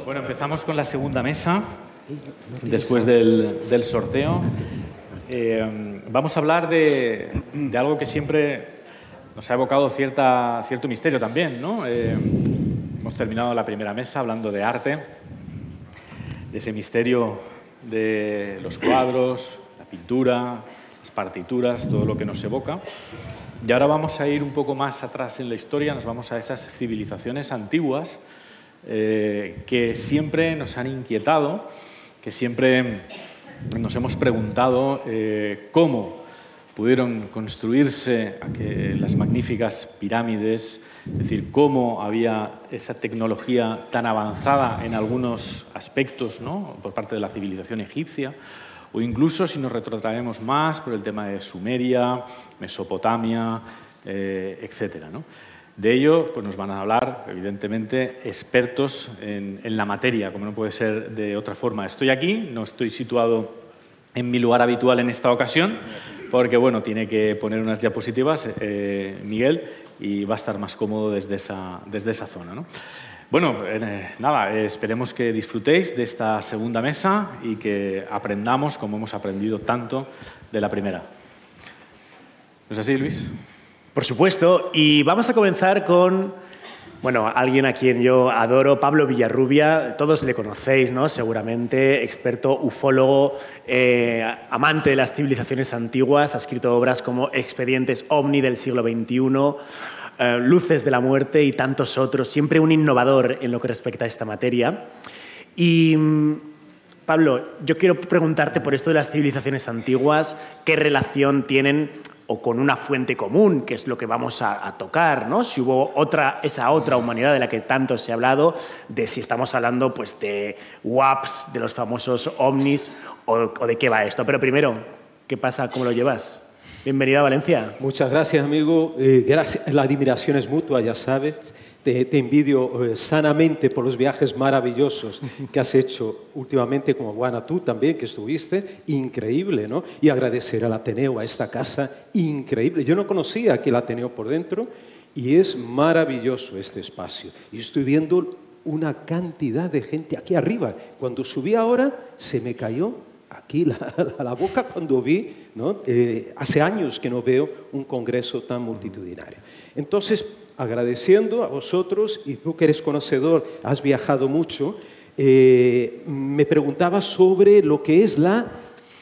Bueno, empezamos con la segunda mesa, después del sorteo. Vamos a hablar de algo que siempre nos ha evocado cierto misterio también, ¿no? Hemos terminado la primera mesa hablando de arte, de ese misterio de los cuadros, la pintura, las partituras, todo lo que nos evoca. Y ahora vamos a ir un poco más atrás en la historia, nos vamos a esas civilizaciones antiguas que siempre nos han inquietado, que siempre nos hemos preguntado cómo pudieron construirse las magníficas pirámides, es decir, cómo había esa tecnología tan avanzada en algunos aspectos, ¿no?, por parte de la civilización egipcia, o incluso si nos retrotraemos más por el tema de Sumeria, Mesopotamia, etcétera, ¿no? De ello pues nos van a hablar, evidentemente, expertos en la materia, como no puede ser de otra forma. Estoy aquí, no estoy situado en mi lugar habitual en esta ocasión, porque bueno, tiene que poner unas diapositivas, Miguel, y va a estar más cómodo desde esa zona, ¿no? Bueno, nada, esperemos que disfrutéis de esta segunda mesa y que aprendamos como hemos aprendido tanto de la primera. ¿No es así, Luis? Por supuesto, y vamos a comenzar con, bueno, alguien a quien yo adoro, Pablo Villarrubia. Todos le conocéis, ¿no? Seguramente, experto ufólogo, amante de las civilizaciones antiguas, ha escrito obras como Expedientes OVNI del siglo XXI, Luces de la muerte y tantos otros, siempre un innovador en lo que respecta a esta materia. Y, Pablo, yo quiero preguntarte por esto de las civilizaciones antiguas, ¿qué relación tienen o con una fuente común, que es lo que vamos a tocar, ¿no? Si hubo esa otra humanidad de la que tanto se ha hablado, de si estamos hablando pues, de WAPs, de los famosos ovnis, o de qué va esto. Pero primero, ¿qué pasa? ¿Cómo lo llevas? Bienvenido a Valencia. Muchas gracias, amigo. Gracias. La admiración es mutua, ya sabes. Te envidio sanamente por los viajes maravillosos que has hecho últimamente, como Juana, tú también, que estuviste, increíble, ¿no? Y agradecer al Ateneo, a esta casa, increíble. Yo no conocía aquí el Ateneo por dentro y es maravilloso este espacio. Y estoy viendo una cantidad de gente aquí arriba. Cuando subí ahora, se me cayó aquí la boca cuando vi, ¿no? Hace años que no veo un congreso tan multitudinario. Entonces, agradeciendo a vosotros, y tú que eres conocedor, has viajado mucho, me preguntaba sobre lo que es la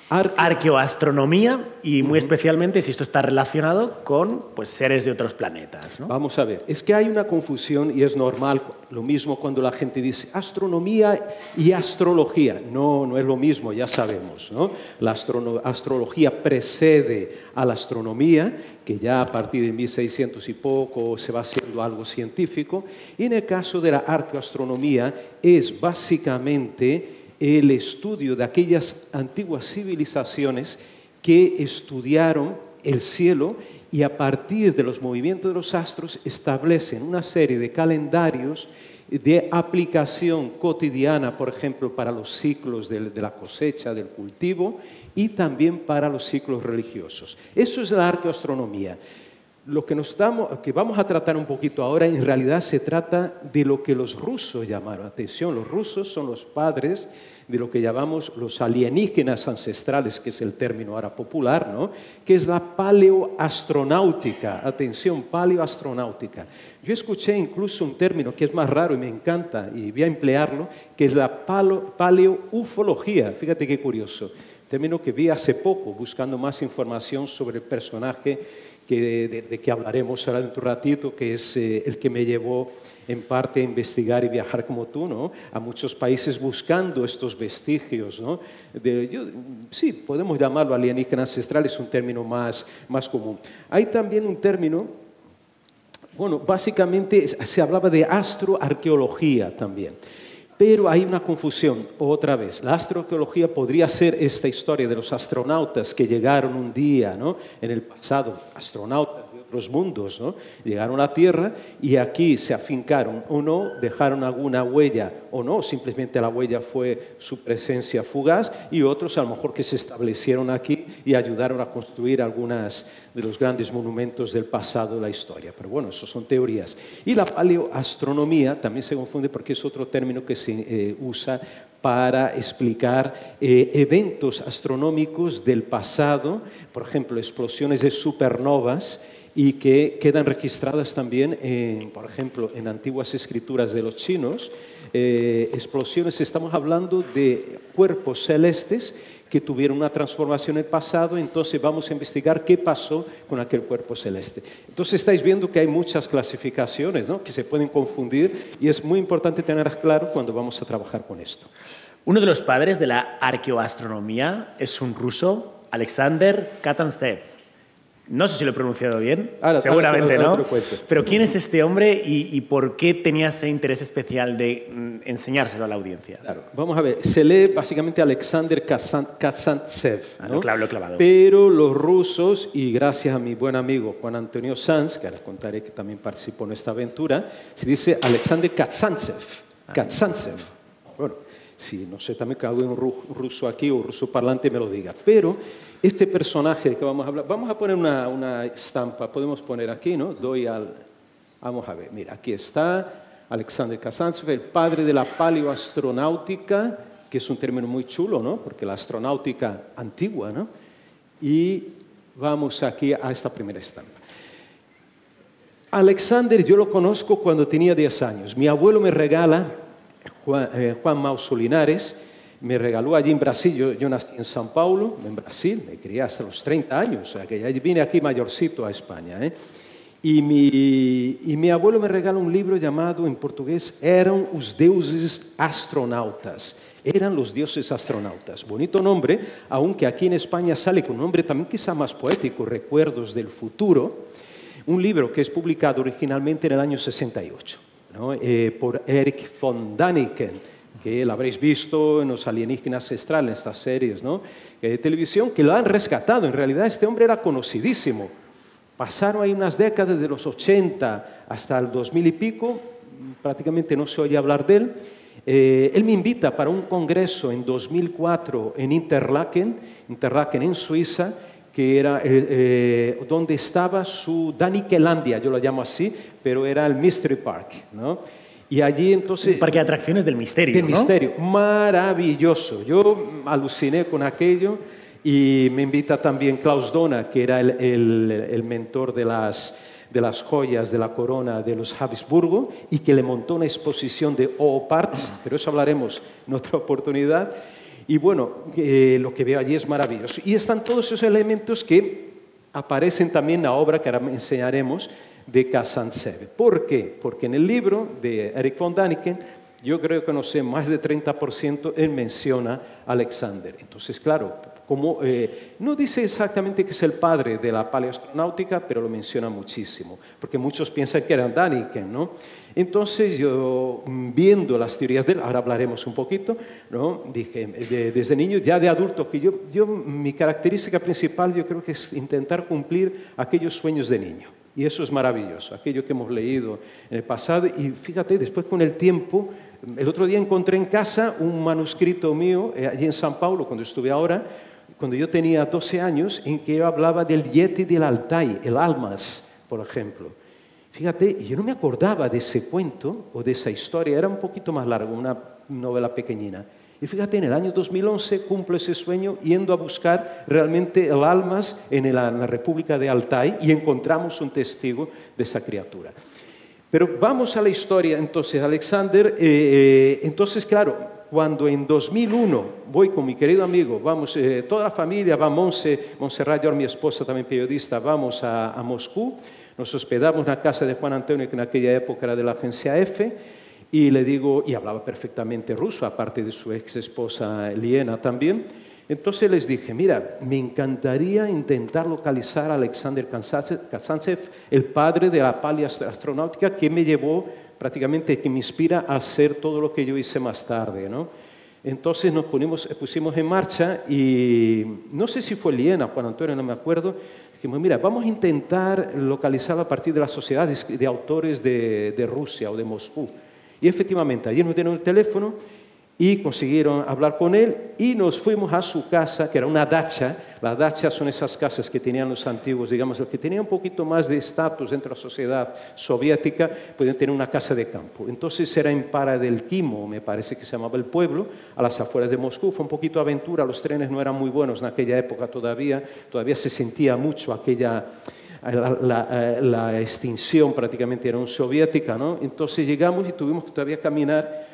arqueoastronomía y muy especialmente si esto está relacionado con pues, seres de otros planetas, ¿no? Vamos a ver, es que hay una confusión y es normal, lo mismo cuando la gente dice astronomía y astrología. No, no es lo mismo, ya sabemos, ¿no? La astrología precede a la astronomía, que ya a partir de 1600 y poco se va haciendo algo científico, y en el caso de la arqueoastronomía es básicamente el estudio de aquellas antiguas civilizaciones que estudiaron el cielo y a partir de los movimientos de los astros establecen una serie de calendarios de aplicación cotidiana, por ejemplo, para los ciclos de la cosecha, del cultivo y también para los ciclos religiosos. Eso es la arqueoastronomía. Lo que vamos a tratar un poquito ahora, en realidad se trata de lo que los rusos llamaron. Atención, los rusos son los padres de lo que llamamos los alienígenas ancestrales, que es el término ahora popular, ¿no? Que es la paleoastronáutica. Atención, paleoastronáutica. Yo escuché incluso un término que es más raro y me encanta, y voy a emplearlo, que es la paleoufología. Fíjate qué curioso. Término que vi hace poco, buscando más información sobre el personaje de que hablaremos ahora dentro de un ratito, que es el que me llevó en parte a investigar y viajar como tú, ¿no? A muchos países buscando estos vestigios, ¿no? Sí, podemos llamarlo alienígena ancestral, es un término más común. Hay también un término, bueno, básicamente se hablaba de astroarqueología también. Pero hay una confusión, otra vez. La astroarqueología podría ser esta historia de los astronautas que llegaron un día, ¿no?, en el pasado, astronautas de otros mundos, ¿no? Llegaron a la Tierra y aquí se afincaron o no, dejaron alguna huella o no, simplemente la huella fue su presencia fugaz, y otros a lo mejor que se establecieron aquí y ayudaron a construir algunas de los grandes monumentos del pasado de la historia. Pero bueno, eso son teorías. Y la paleoastronomía también se confunde porque es otro término que se usa para explicar eventos astronómicos del pasado, por ejemplo, explosiones de supernovas, y que quedan registradas también, por ejemplo, en antiguas escrituras de los chinos. Explosiones, estamos hablando de cuerpos celestes que tuvieron una transformación en el pasado, entonces vamos a investigar qué pasó con aquel cuerpo celeste. Entonces estáis viendo que hay muchas clasificaciones, ¿no?, que se pueden confundir, y es muy importante tenerlas claro cuando vamos a trabajar con esto. Uno de los padres de la arqueoastronomía es un ruso, Alexander Kazantsev. No sé si lo he pronunciado bien, seguramente no. Pero ¿quién es este hombre y por qué tenía ese interés especial de enseñárselo a la audiencia? Claro, vamos a ver, se lee básicamente Alexander Kazantsev, ¿no? Claro, lo he clavado. Pero los rusos, y gracias a mi buen amigo Juan Antonio Sanz, que ahora contaré que también participó en esta aventura, se dice Alexander Kazantsev. Kazantsev. Bueno, si no sé también que algún ruso aquí o ruso parlante me lo diga, pero este personaje de que vamos a hablar, vamos a poner una estampa, podemos poner aquí, ¿no? Vamos a ver, mira, aquí está Alexander Kazantsev, el padre de la paleoastronáutica, que es un término muy chulo, ¿no?, porque la astronáutica antigua, ¿no? Y vamos aquí a esta primera estampa. Alexander yo lo conozco cuando tenía 10 años. Mi abuelo me regala, Juan Mauso Linares, me regaló allí en Brasil. Yo nací en São Paulo, en Brasil, me crié hasta los 30 años, o sea que ya vine aquí mayorcito a España, ¿eh? Y mi abuelo me regaló un libro llamado, en portugués, Eram os deuses astronautas. Eran los dioses astronautas. Bonito nombre, aunque aquí en España sale con un nombre también quizá más poético, Recuerdos del futuro. Un libro que es publicado originalmente en el año 68, ¿no?, por Erich von Däniken, que lo habréis visto en Los alienígenas ancestrales, en estas series, ¿no?, de televisión, que lo han rescatado. En realidad este hombre era conocidísimo. Pasaron ahí unas décadas, de los 80 hasta el 2000 y pico, prácticamente no se oye hablar de él. Él me invita para un congreso en 2004 en Interlaken en Suiza, que era donde estaba su Danikelandia, yo lo llamo así, pero era el Mystery Park, ¿no? Y allí entonces... Un parque de atracciones del misterio, del ¿no? misterio, maravilloso. Yo aluciné con aquello, y me invita también Klaus Dona, que era el mentor de las joyas de la corona de los Habsburgo, y que le montó una exposición de Parts, pero eso hablaremos en otra oportunidad. Y bueno, lo que veo allí es maravilloso. Y están todos esos elementos que aparecen también en la obra que ahora enseñaremos de Kazantsev. ¿Por qué? Porque en el libro de Erich von Däniken, yo creo que no sé, más de 30% él menciona a Alexander. Entonces, claro, como, no dice exactamente que es el padre de la paleoastronáutica, pero lo menciona muchísimo, porque muchos piensan que era Däniken, ¿no? Entonces yo, viendo las teorías de él, ahora hablaremos un poquito, ¿no?, dije, desde niño, ya de adulto, que mi característica principal yo creo que es intentar cumplir aquellos sueños de niño. Y eso es maravilloso, aquello que hemos leído en el pasado. Y fíjate, después con el tiempo, el otro día encontré en casa un manuscrito mío, allí en São Paulo, cuando estuve ahora, cuando yo tenía 12 años, en que yo hablaba del Yeti del Altai, el Almas, por ejemplo. Fíjate, yo no me acordaba de ese cuento o de esa historia, era un poquito más largo, una novela pequeñina. Y fíjate, en el año 2011 cumplo ese sueño yendo a buscar realmente el Almas en la República de Altai, y encontramos un testigo de esa criatura. Pero vamos a la historia entonces, Alexander. Entonces, claro, cuando en 2001 voy con mi querido amigo, vamos, toda la familia, va Montserrat, yo, mi esposa también periodista, vamos a Moscú, nos hospedamos en la casa de Juan Antonio, que en aquella época era de la agencia EFE, y le digo, y hablaba perfectamente ruso, aparte de su ex esposa Liena también. Entonces les dije, mira, me encantaría intentar localizar a Alexander Kazantsev, el padre de la paleoastronáutica, que me llevó prácticamente, que me inspira a hacer todo lo que yo hice más tarde, ¿no? Entonces nos pusimos en marcha y no sé si fue Liena, Juan Antonio, no me acuerdo. Dijimos, mira, vamos a intentar localizar a partir de las sociedades de autores de Rusia o de Moscú. Y efectivamente, allí nos dieron el teléfono y consiguieron hablar con él y nos fuimos a su casa, que era una dacha. Las dachas son esas casas que tenían los antiguos, digamos, los que tenían un poquito más de estatus dentro de la sociedad soviética, podían tener una casa de campo. Entonces era en Para del Kimo, me parece que se llamaba el pueblo, a las afueras de Moscú. Fue un poquito aventura, los trenes no eran muy buenos en aquella época todavía se sentía mucho aquella... La extinción prácticamente era soviética, ¿no? Entonces llegamos y tuvimos que todavía caminar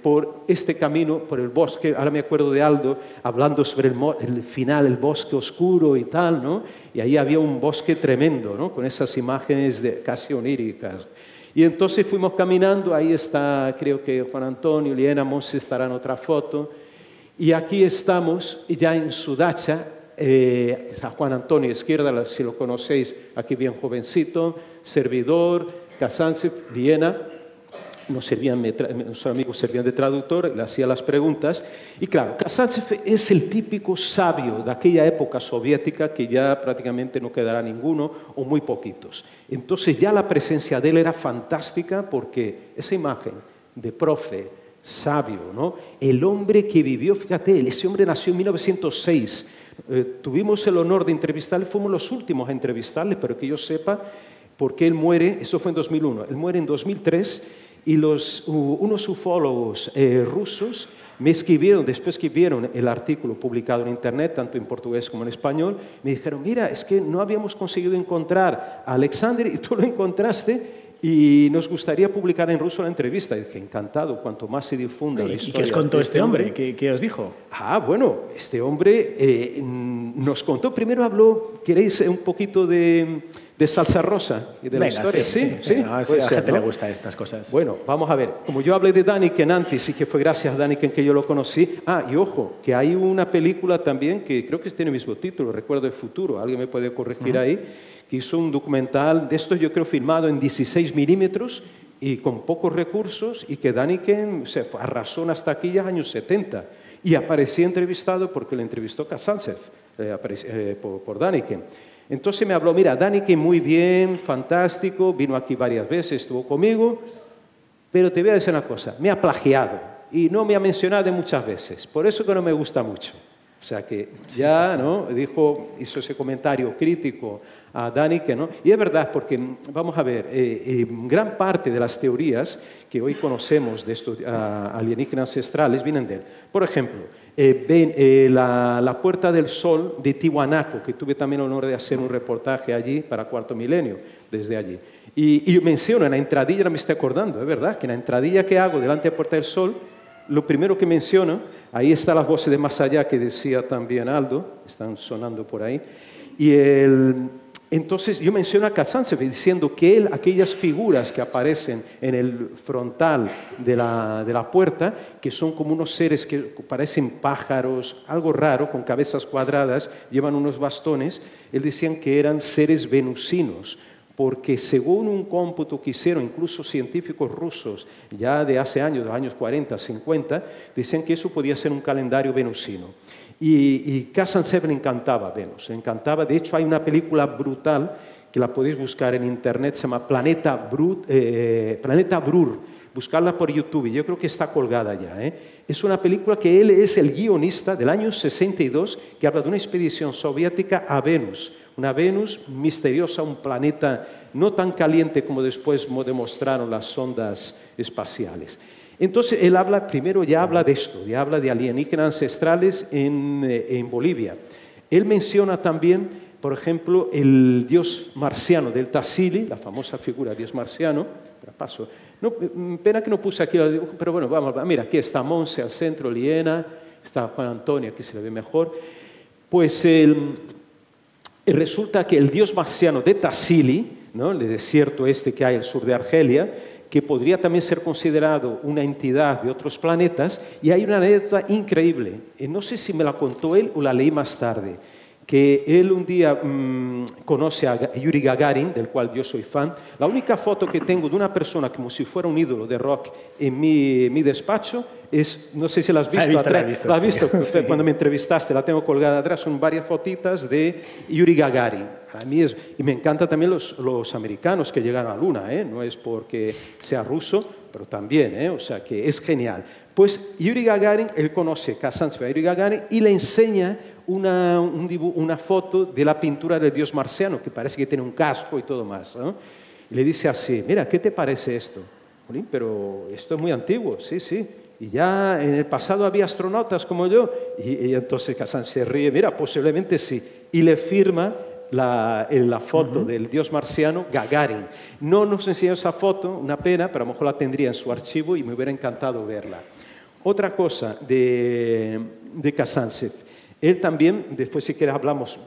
por este camino, por el bosque. Ahora me acuerdo de Aldo hablando sobre el final, el bosque oscuro y tal, ¿no? Y ahí había un bosque tremendo, ¿no? Con esas imágenes casi oníricas. Y entonces fuimos caminando, ahí está, creo que Juan Antonio, Liena, Monse estará en otra foto. Y aquí estamos ya en su dacha, está Juan Antonio izquierda, si lo conocéis, aquí bien jovencito, servidor, Kazantsev, Liena. Nuestros amigos servían de traductor, le hacía las preguntas. Y claro, Kazantsev es el típico sabio de aquella época soviética que ya prácticamente no quedará ninguno o muy poquitos. Entonces ya la presencia de él era fantástica porque esa imagen de profe, sabio, ¿no? El hombre que vivió, fíjate, ese hombre nació en 1906. Tuvimos el honor de entrevistarle, fuimos los últimos a entrevistarle, pero que yo sepa, porque él muere, eso fue en 2001, él muere en 2003. Y unos ufólogos rusos me escribieron, después que vieron el artículo publicado en Internet, tanto en portugués como en español, me dijeron, mira, es que no habíamos conseguido encontrar a Alexander y tú lo encontraste y nos gustaría publicar en ruso la entrevista. Y dije, encantado, cuanto más se difunda la historia. ¿Y qué os contó este hombre? ¿Qué os dijo? Bueno, este hombre nos contó, primero habló, ¿queréis un poquito de salsa rosa y de la historia? Sí. A la gente le gustan estas cosas. Bueno, vamos a ver. Como yo hablé de Daniken antes y que fue gracias a Daniken que yo lo conocí. Y ojo, que hay una película también que creo que tiene el mismo título, Recuerdo el futuro. ¿Alguien me puede corregir ahí? Que hizo un documental de esto, yo creo, filmado en 16 milímetros y con pocos recursos y que Daniken se arrasó en las taquillas años 70 y aparecía entrevistado porque le entrevistó Kazantsev por Daniken. Entonces me habló, mira, Daniken muy bien, fantástico, vino aquí varias veces, estuvo conmigo, pero te voy a decir una cosa, me ha plagiado y no me ha mencionado muchas veces, por eso que no me gusta mucho. O sea que ya, ¿no? Hizo ese comentario crítico a Daniken, ¿no? Y es verdad, porque, vamos a ver, gran parte de las teorías que hoy conocemos de estos alienígenas ancestrales vienen de él. Por ejemplo, la Puerta del Sol de Tiwanaku, que tuve también el honor de hacer un reportaje allí para Cuarto Milenio, desde allí. Y menciono en la entradilla, no me estoy acordando, es verdad, que en la entradilla que hago delante de la Puerta del Sol, lo primero que menciono, ahí están las voces de más allá que decía también Aldo, están sonando por ahí, y entonces yo menciono a Kazantsev diciendo que aquellas figuras que aparecen en el frontal de la puerta, que son como unos seres que parecen pájaros, algo raro, con cabezas cuadradas, llevan unos bastones, él decían que eran seres venusinos, porque según un cómputo que hicieron incluso científicos rusos ya de hace años, de los años 40, 50, decían que eso podía ser un calendario venusino. Y Kazantsev le encantaba Venus, le encantaba. De hecho, hay una película brutal que la podéis buscar en internet, se llama Planeta Brur. Buscarla por YouTube, yo creo que está colgada ya. Es una película que él es el guionista del año 62, que habla de una expedición soviética a Venus. Una Venus misteriosa, un planeta no tan caliente como después demostraron las sondas espaciales. Entonces, él primero ya habla de esto, ya habla de alienígenas ancestrales en Bolivia. Él menciona también, por ejemplo, el dios marciano del Tassili, la famosa figura del dios marciano. Paso. No, pena que no puse aquí, pero bueno, vamos, mira, aquí está Monse al centro, Liena, está Juan Antonio, aquí se le ve mejor. Pues resulta que el dios marciano de Tassili, ¿no? El desierto que hay al sur de Argelia, que podría también ser considerado una entidad de otros planetas, y hay una anécdota increíble, no sé si me la contó él o la leí más tarde, que él un día conoce a Yuri Gagarin, del cual yo soy fan. La única foto que tengo de una persona como si fuera un ídolo de rock en mi despacho es, no sé si la has visto. La he visto, ¿La has visto? Sí. Cuando me entrevistaste, la tengo colgada atrás, son varias fotitas de Yuri Gagarin. A mí y me encantan también los americanos que llegaron a la Luna, ¿eh? No es porque sea ruso, pero también, ¿eh? O sea que es genial. Pues Yuri Gagarin, él conoce a Kazantsev a Yuri Gagarin y le enseña una foto de la pintura del dios marciano, que parece que tiene un casco y todo más, ¿no? Y le dice así, mira, ¿qué te parece esto? Pero esto es muy antiguo, sí, sí. Y ya en el pasado había astronautas como yo. Y entonces Kazan se ríe, mira, posiblemente sí. Y le firma la foto del dios marciano Gagarin. No nos enseñó esa foto, una pena, pero a lo mejor la tendría en su archivo y me hubiera encantado verla. Otra cosa de Kazantsev. Él también, después si quieres hablamos,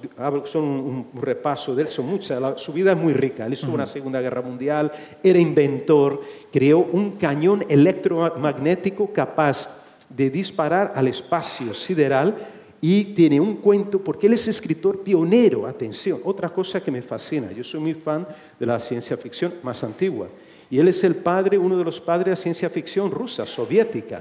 son un repaso de él, son muchas, su vida es muy rica. Él estuvo en la Segunda Guerra Mundial, era inventor, creó un cañón electromagnético capaz de disparar al espacio sideral y tiene un cuento, porque él es escritor pionero, atención, otra cosa que me fascina, yo soy muy fan de la ciencia ficción más antigua, y él es el padre, uno de los padres de la ciencia ficción rusa, soviética.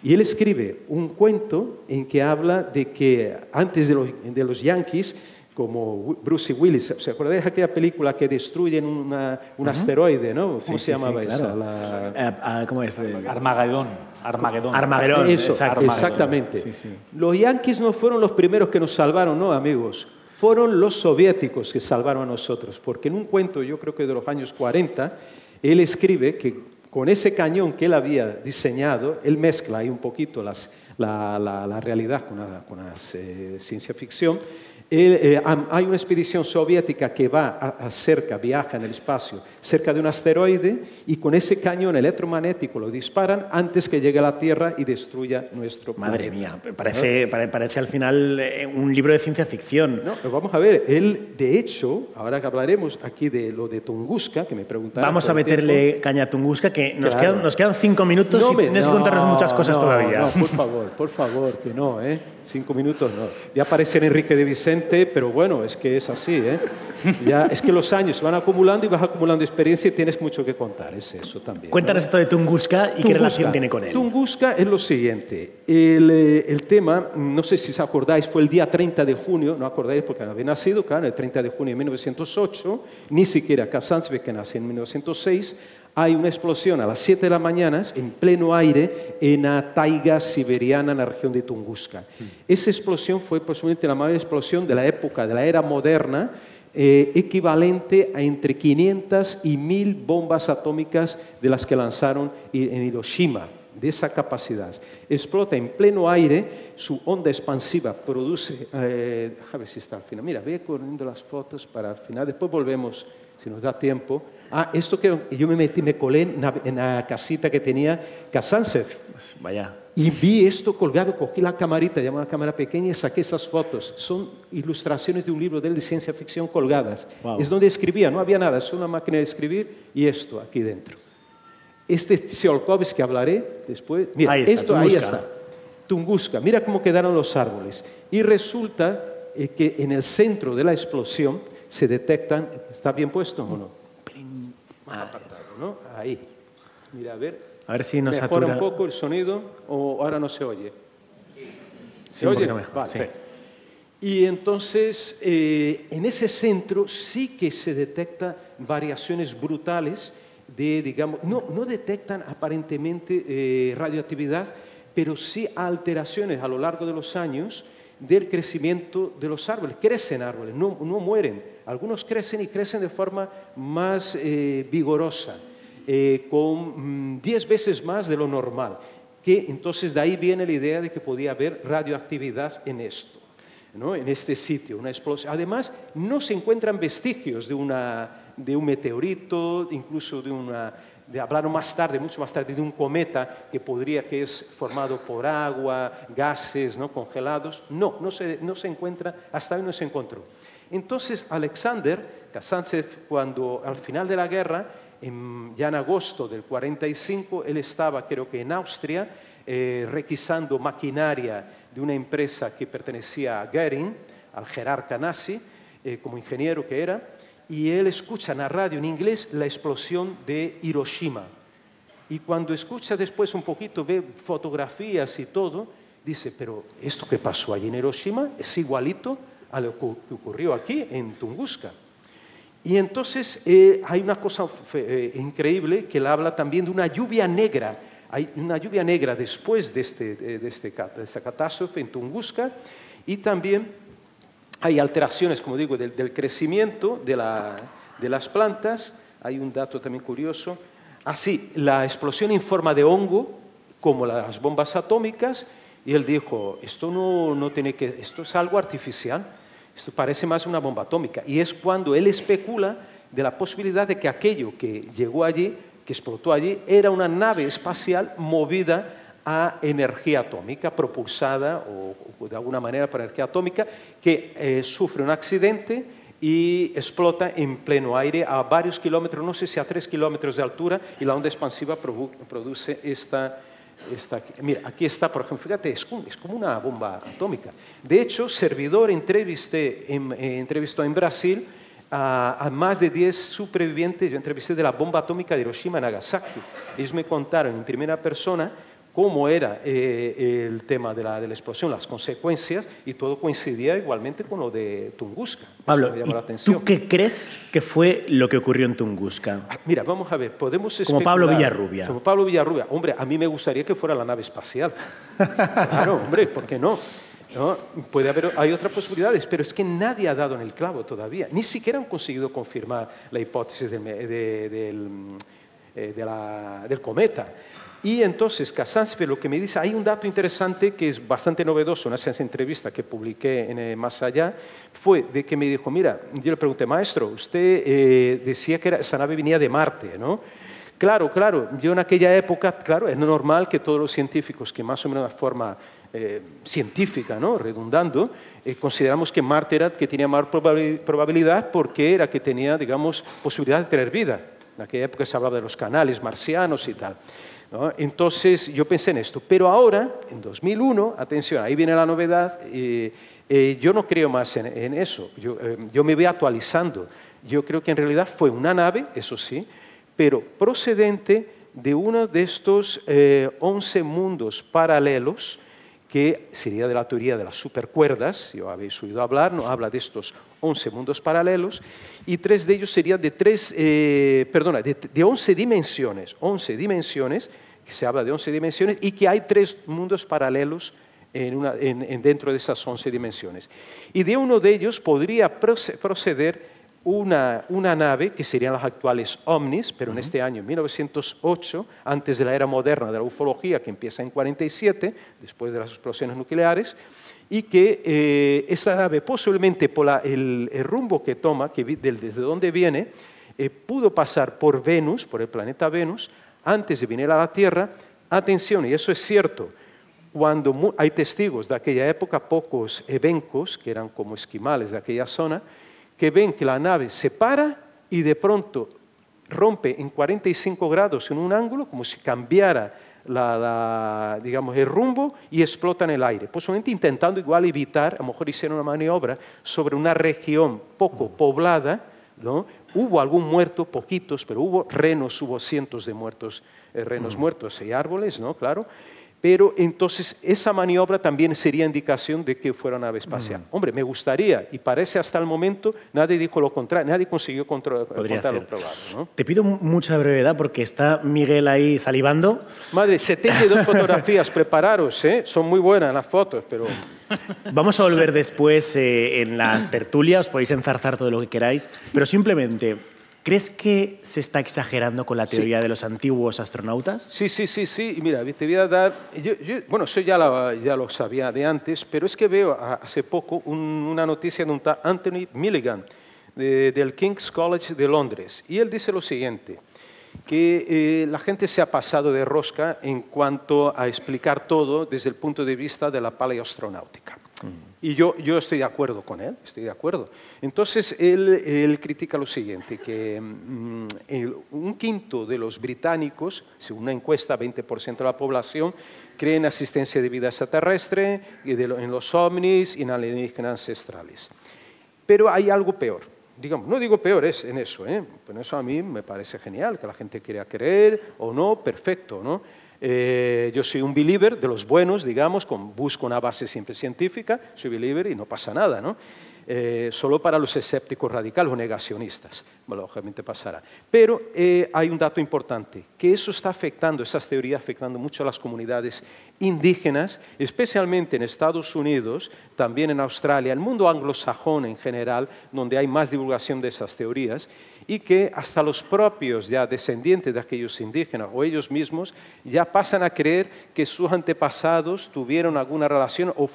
Y él escribe un cuento en que habla de que antes de los yanquis, como Bruce Willis, ¿se acuerdan de aquella película que destruyen un asteroide, ¿no? ¿Cómo se llamaba esa? Claro. ¿Cómo es? Armagedón. Eso, Armagedón. exactamente. Sí, sí. Los yanquis no fueron los primeros que nos salvaron, no, amigos. Fueron los soviéticos que salvaron a nosotros, porque en un cuento, yo creo que de los años 40, él escribe que con ese cañón que él había diseñado, él mezcla ahí un poquito la realidad con la ciencia ficción. Hay una expedición soviética que viaja en el espacio, cerca de un asteroide, y con ese cañón electromagnético lo disparan antes que llegue a la Tierra y destruya nuestro planeta. Madre mía, parece al final un libro de ciencia ficción. No, pero vamos a ver, él, de hecho, ahora que hablaremos aquí de lo de Tunguska, que me preguntaron. Vamos a meterle caña a Tunguska, que nos quedan 5 minutos y tienes que contarnos muchas cosas todavía. No, por favor, que no, ¿eh? 5 minutos no. Voy a aparecer Enrique de Vicente, pero bueno, es que es así, ¿eh? Ya, es que los años se van acumulando y vas acumulando experiencia y tienes mucho que contar, es eso también. Cuéntanos, ¿no?, esto de Tunguska y qué relación tiene con él. Tunguska es lo siguiente. El tema, no sé si os acordáis, fue el día 30 de junio, no acordáis porque había nacido, claro, el 30 de junio de 1908, ni siquiera Kazantsev, que nació en 1906, hay una explosión a las 7 de la mañana, en pleno aire, en la taiga siberiana, en la región de Tunguska. Esa explosión fue posiblemente la mayor explosión de la época, de la era moderna, equivalente a entre 500 y 1000 bombas atómicas de las que lanzaron en Hiroshima, de esa capacidad. Explota en pleno aire, su onda expansiva produce... a ver si está al final. Mira, voy corriendo las fotos para al final, después volvemos, si nos da tiempo. Esto que yo me colé en la casita que tenía Kazantsev. Pues vaya. Y vi esto colgado, cogí la camarita, llamé una cámara pequeña y saqué esas fotos. Son ilustraciones de un libro de él de ciencia ficción colgadas. Wow. Es donde escribía, no había nada, es una máquina de escribir y esto aquí dentro. Este Tsiolkovsky que hablaré después. Mira, ahí está. Tunguska, mira cómo quedaron los árboles. Y resulta que en el centro de la explosión se detectan, ¿está bien puesto o no? Apartado, ¿no? Ahí. Mira, a ver si nos mejora un poco el sonido o ahora no se oye. ¿Se oye? Vale. Sí. Y entonces, en ese centro sí que se detectan variaciones brutales digamos, no detectan aparentemente radioactividad, pero sí alteraciones a lo largo de los años del crecimiento de los árboles. Crecen árboles, no mueren. Algunos crecen y crecen de forma más vigorosa, con 10 veces más de lo normal. Que entonces de ahí viene la idea de que podía haber radioactividad en esto, ¿no? En este sitio, una explosión. Además, no se encuentran vestigios de un meteorito, incluso hablaron más tarde, mucho más tarde, de un cometa que es formado por agua, gases, ¿no?, congelados. No se encuentra, hasta hoy no se encontró. Entonces, Alexander Kazantsev, cuando al final de la guerra, ya en agosto del 45, él estaba, creo que en Austria, requisando maquinaria de una empresa que pertenecía a Goering, al jerarca nazi, como ingeniero que era, y él escucha en la radio en inglés la explosión de Hiroshima. Y cuando escucha después un poquito, ve fotografías y todo, dice, pero esto que pasó allí en Hiroshima es igualito a lo que ocurrió aquí en Tunguska. Y entonces hay una cosa increíble que él habla también de una lluvia negra. Hay una lluvia negra después de esta catástrofe en Tunguska, y también hay alteraciones, como digo, del crecimiento de las plantas. Hay un dato también curioso. Así, la explosión en forma de hongo, como las bombas atómicas, y él dijo, esto esto es algo artificial, esto parece más una bomba atómica. Y es cuando él especula de la posibilidad de que aquello que llegó allí, que explotó allí, era una nave espacial movida a energía atómica, propulsada o de alguna manera por energía atómica, que sufre un accidente y explota en pleno aire a varios kilómetros, no sé si a 3 kilómetros de altura, y la onda expansiva produce esta. Mira, aquí está, por ejemplo, fíjate, es como una bomba atómica. De hecho, Servidor entrevistó en Brasil a más de 10 supervivientes. Yo entrevisté de la bomba atómica de Hiroshima y Nagasaki. Ellos me contaron en primera persona cómo era el tema de la explosión, las consecuencias, y todo coincidía igualmente con lo de Tunguska. Pablo, ¿tú qué crees que fue lo que ocurrió en Tunguska? Mira, vamos a ver, podemos especular. Como Pablo Villarrubia. Como Pablo Villarrubia. Hombre, a mí me gustaría que fuera la nave espacial. Claro, hombre, ¿por qué no? ¿No? Hay otras posibilidades, pero es que nadie ha dado en el clavo todavía. Ni siquiera han conseguido confirmar la hipótesis del cometa. Y entonces, Kazantzkis lo que me dice, hay un dato interesante que es bastante novedoso, una entrevista que publiqué en Más Allá, fue de que me dijo, mira, yo le pregunté, maestro, usted decía que esa nave venía de Marte, ¿no? Claro, yo en aquella época, claro, es normal que todos los científicos que más o menos de forma científica, ¿no? Redundando, consideramos que Marte era que tenía más probabilidad porque era que tenía, digamos, posibilidad de tener vida. En aquella época se hablaba de los canales marcianos y tal, ¿no? Entonces yo pensé en esto, pero ahora, en 2001, atención, ahí viene la novedad, yo no creo más en eso, yo me voy actualizando. Yo creo que en realidad fue una nave, eso sí, pero procedente de uno de estos 11 mundos paralelos, que sería de la teoría de las supercuerdas, si habéis oído hablar, no habla de estos 11 mundos paralelos, y 3 de ellos serían de 11 dimensiones, que se habla de 11 dimensiones, y que hay 3 mundos paralelos dentro de esas 11 dimensiones. Y de uno de ellos podría proceder una nave, que serían las actuales OVNIs, pero en este año 1908, antes de la era moderna de la ufología, que empieza en 47, después de las explosiones nucleares, y que esa nave posiblemente por el rumbo que toma, desde donde viene, pudo pasar por Venus, por el planeta Venus, antes de venir a la Tierra. Atención, y eso es cierto, cuando hay testigos de aquella época, pocos evencos, que eran como esquimales de aquella zona, que ven que la nave se para y de pronto rompe en 45 grados en un ángulo, como si cambiara digamos, el rumbo, y explota en el aire. Posiblemente intentando igual evitar, a lo mejor hicieron una maniobra sobre una región poco poblada, ¿no? Hubo algún muerto, poquitos, pero hubo renos, hubo cientos de muertos, renos muertos y árboles, ¿no? Claro. Pero entonces esa maniobra también sería indicación de que fuera una nave espacial. Hombre, me gustaría, y parece hasta el momento, nadie dijo lo contrario, nadie consiguió contarlo probado, ¿no? Te pido mucha brevedad porque está Miguel ahí salivando. Madre, 72 fotografías, prepararos, ¿eh? Son muy buenas las fotos, pero... Vamos a volver después en la tertulia, os podéis enzarzar todo lo que queráis, pero simplemente... ¿Crees que se está exagerando con la teoría de los antiguos astronautas? Sí. Y mira, te voy a dar... Bueno, eso ya lo sabía de antes, pero es que veo hace poco una noticia de un tal Anthony Milligan, del King's College de Londres. Y él dice lo siguiente, que la gente se ha pasado de rosca en cuanto a explicar todo desde el punto de vista de la paleoastronáutica. Y yo estoy de acuerdo con él, estoy de acuerdo. Entonces, él critica lo siguiente, que un quinto de los británicos, según una encuesta, 20% de la población, cree en asistencia de vida extraterrestre, en los ovnis y en alienígenas ancestrales. Pero hay algo peor. Digamos, no digo peor en eso, pero eso a mí me parece genial, que la gente quiera creer o no, perfecto, ¿no? Yo soy un believer de los buenos, digamos, busco una base siempre científica, soy believer y no pasa nada, ¿no? Solo para los escépticos radicales o negacionistas, bueno, lógicamente pasará. Pero hay un dato importante, que eso está afectando, esas teorías afectando mucho a las comunidades indígenas, especialmente en Estados Unidos, también en Australia, el mundo anglosajón en general, donde hay más divulgación de esas teorías, y que hasta los propios ya descendientes de aquellos indígenas o ellos mismos ya pasan a creer que sus antepasados tuvieron alguna relación o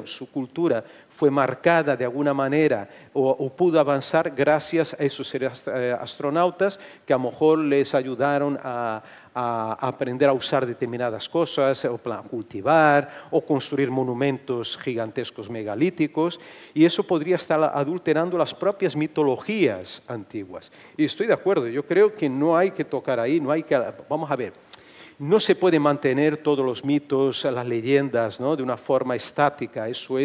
su cultura fue marcada de alguna manera o pudo avanzar gracias a esos seres astronautas que a lo mejor les ayudaron a aprender a usar determinadas cosas, o cultivar, o construir monumentos gigantescos megalíticos, y eso podría estar adulterando las propias mitologías antiguas. Y estoy de acuerdo, yo creo que no hay que tocar ahí, vamos a ver, no se puede mantener todos los mitos, las leyendas, ¿no?, de una forma estática, eso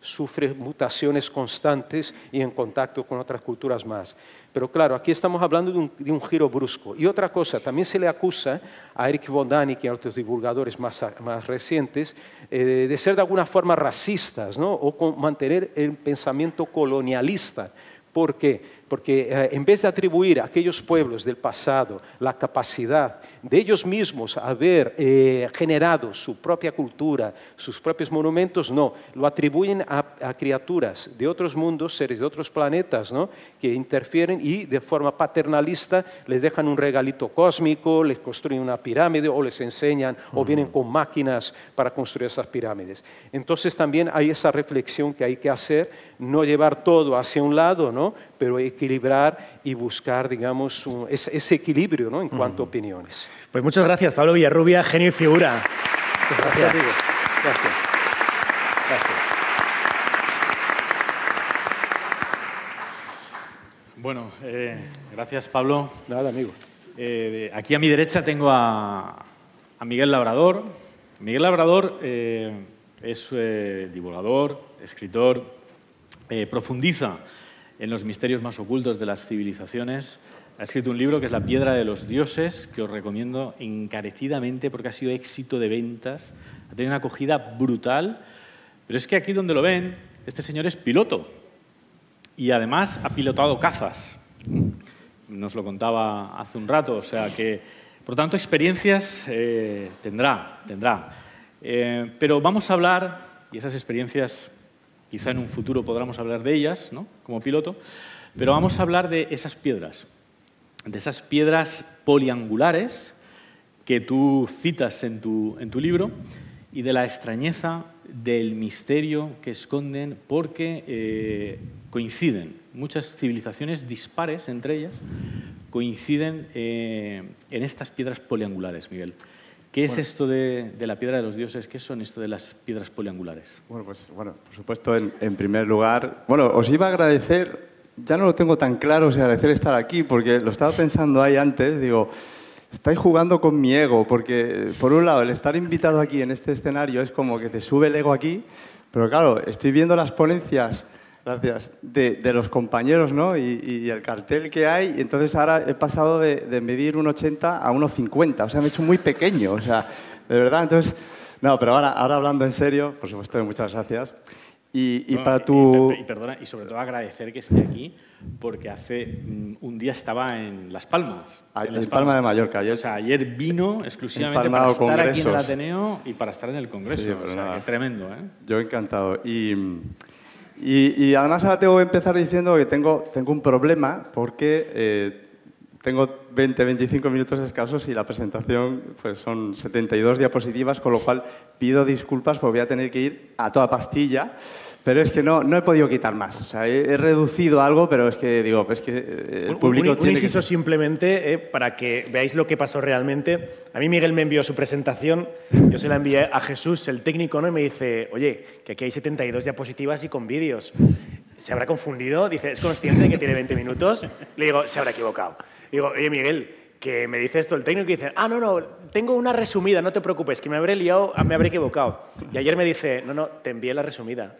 sufre mutaciones constantes y en contacto con otras culturas más. Pero claro, aquí estamos hablando de un giro brusco. Y otra cosa, también se le acusa a Eric von Däniken y a otros divulgadores más recientes de ser de alguna forma racistas, ¿no?, o mantener el pensamiento colonialista. ¿Por qué? Porque en vez de atribuir a aquellos pueblos del pasado la capacidad de ellos mismos haber generado su propia cultura, sus propios monumentos, no, lo atribuyen a criaturas de otros mundos, seres de otros planetas, ¿no?, que interfieren y de forma paternalista les dejan un regalito cósmico, les construyen una pirámide o les enseñan o vienen con máquinas para construir esas pirámides. Entonces también hay esa reflexión que hay que hacer, no llevar todo hacia un lado, ¿no?, pero equilibrar y buscar, digamos, ese equilibrio, ¿no?, en cuanto a opiniones. Pues muchas gracias, Pablo Villarrubia, genio y figura. Gracias. Gracias. Gracias. Bueno, gracias, Pablo. Nada, amigo. Aquí a mi derecha tengo a Miguel Labrador. Miguel Labrador es divulgador, escritor, profundiza en los misterios más ocultos de las civilizaciones. Ha escrito un libro que es La piedra de los dioses, que os recomiendo encarecidamente porque ha sido éxito de ventas, ha tenido una acogida brutal, pero es que aquí donde lo ven, este señor es piloto y además ha pilotado cazas. Nos lo contaba hace un rato, o sea que, por tanto, experiencias tendrá. Pero vamos a hablar, y esas experiencias quizá en un futuro podamos hablar de ellas, ¿no?, como piloto, pero vamos a hablar de esas piedras poliangulares que tú citas en tu libro y de la extrañeza del misterio que esconden porque coinciden. Muchas civilizaciones dispares entre ellas coinciden en estas piedras poliangulares, Miguel. ¿Qué es esto de la piedra de los dioses? ¿Qué son esto de las piedras poliangulares? Bueno, por supuesto, en primer lugar, os iba a agradecer, ya no lo tengo tan claro, agradecer estar aquí, porque lo estaba pensando ahí antes, digo, estáis jugando con mi ego, porque por un lado, el estar invitado aquí en este escenario es como que te sube el ego aquí, pero claro, estoy viendo las ponencias, gracias, de los compañeros, ¿no?, y el cartel que hay, y entonces ahora he pasado de medir 1,80 a 1,50, o sea, me he hecho muy pequeño, o sea, de verdad, entonces, no, pero ahora hablando en serio, por supuesto, muchas gracias. Perdona, y sobre todo agradecer que esté aquí, porque hace un día estaba en Las Palmas. En Palma de Mallorca. Ayer vino exclusivamente para estar aquí en el Ateneo y para estar en el Congreso. Sí, o sea, que tremendo, ¿eh? Yo encantado. Y además ahora tengo que empezar diciendo que tengo un problema porque tengo 20-25 minutos escasos y la presentación pues, son 72 diapositivas, con lo cual pido disculpas porque voy a tener que ir a toda pastilla, pero es que no he podido quitar más. O sea, he reducido algo, pero es que digo, es que el público un inciso simplemente para que veáis lo que pasó realmente. A mí Miguel me envió su presentación, yo se la envié a Jesús, el técnico, ¿no?, y me dice, oye, que aquí hay 72 diapositivas y con vídeos. ¿Se habrá confundido? Dice, ¿es consciente de que tiene 20 minutos? Le digo, se habrá equivocado. Digo, oye, Miguel, que me dice esto el técnico y dice, no, tengo una resumida, no te preocupes, que me habré liado, me habré equivocado. Y ayer me dice, no, te envié la resumida.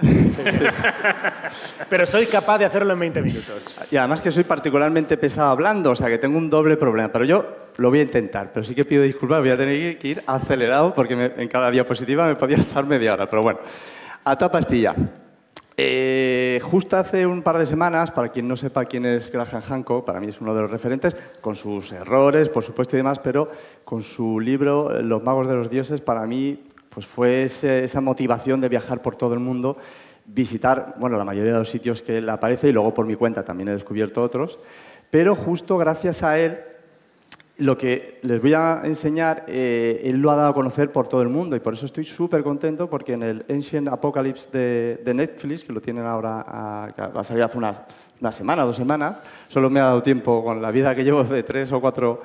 Pero soy capaz de hacerlo en 20 minutos. Y además que soy particularmente pesado hablando, o sea que tengo un doble problema. Pero yo lo voy a intentar, pero sí que pido disculpas, voy a tener que ir acelerado porque en cada diapositiva me podía estar media hora. Pero bueno, a toda pastilla. Justo hace un par de semanas, para quien no sepa quién es Graham Hancock, para mí es uno de los referentes, con sus errores, por supuesto, y demás, pero con su libro Los magos de los dioses, para mí pues fue esa motivación de viajar por todo el mundo, visitar la mayoría de los sitios que él aparece, y luego por mi cuenta también he descubierto otros, pero justo gracias a él, lo que les voy a enseñar, él lo ha dado a conocer por todo el mundo y por eso estoy súper contento porque en el Ancient Apocalypse de Netflix, que lo tienen ahora, va a salir hace una semana, 2 semanas, solo me ha dado tiempo con la vida que llevo de 3 o 4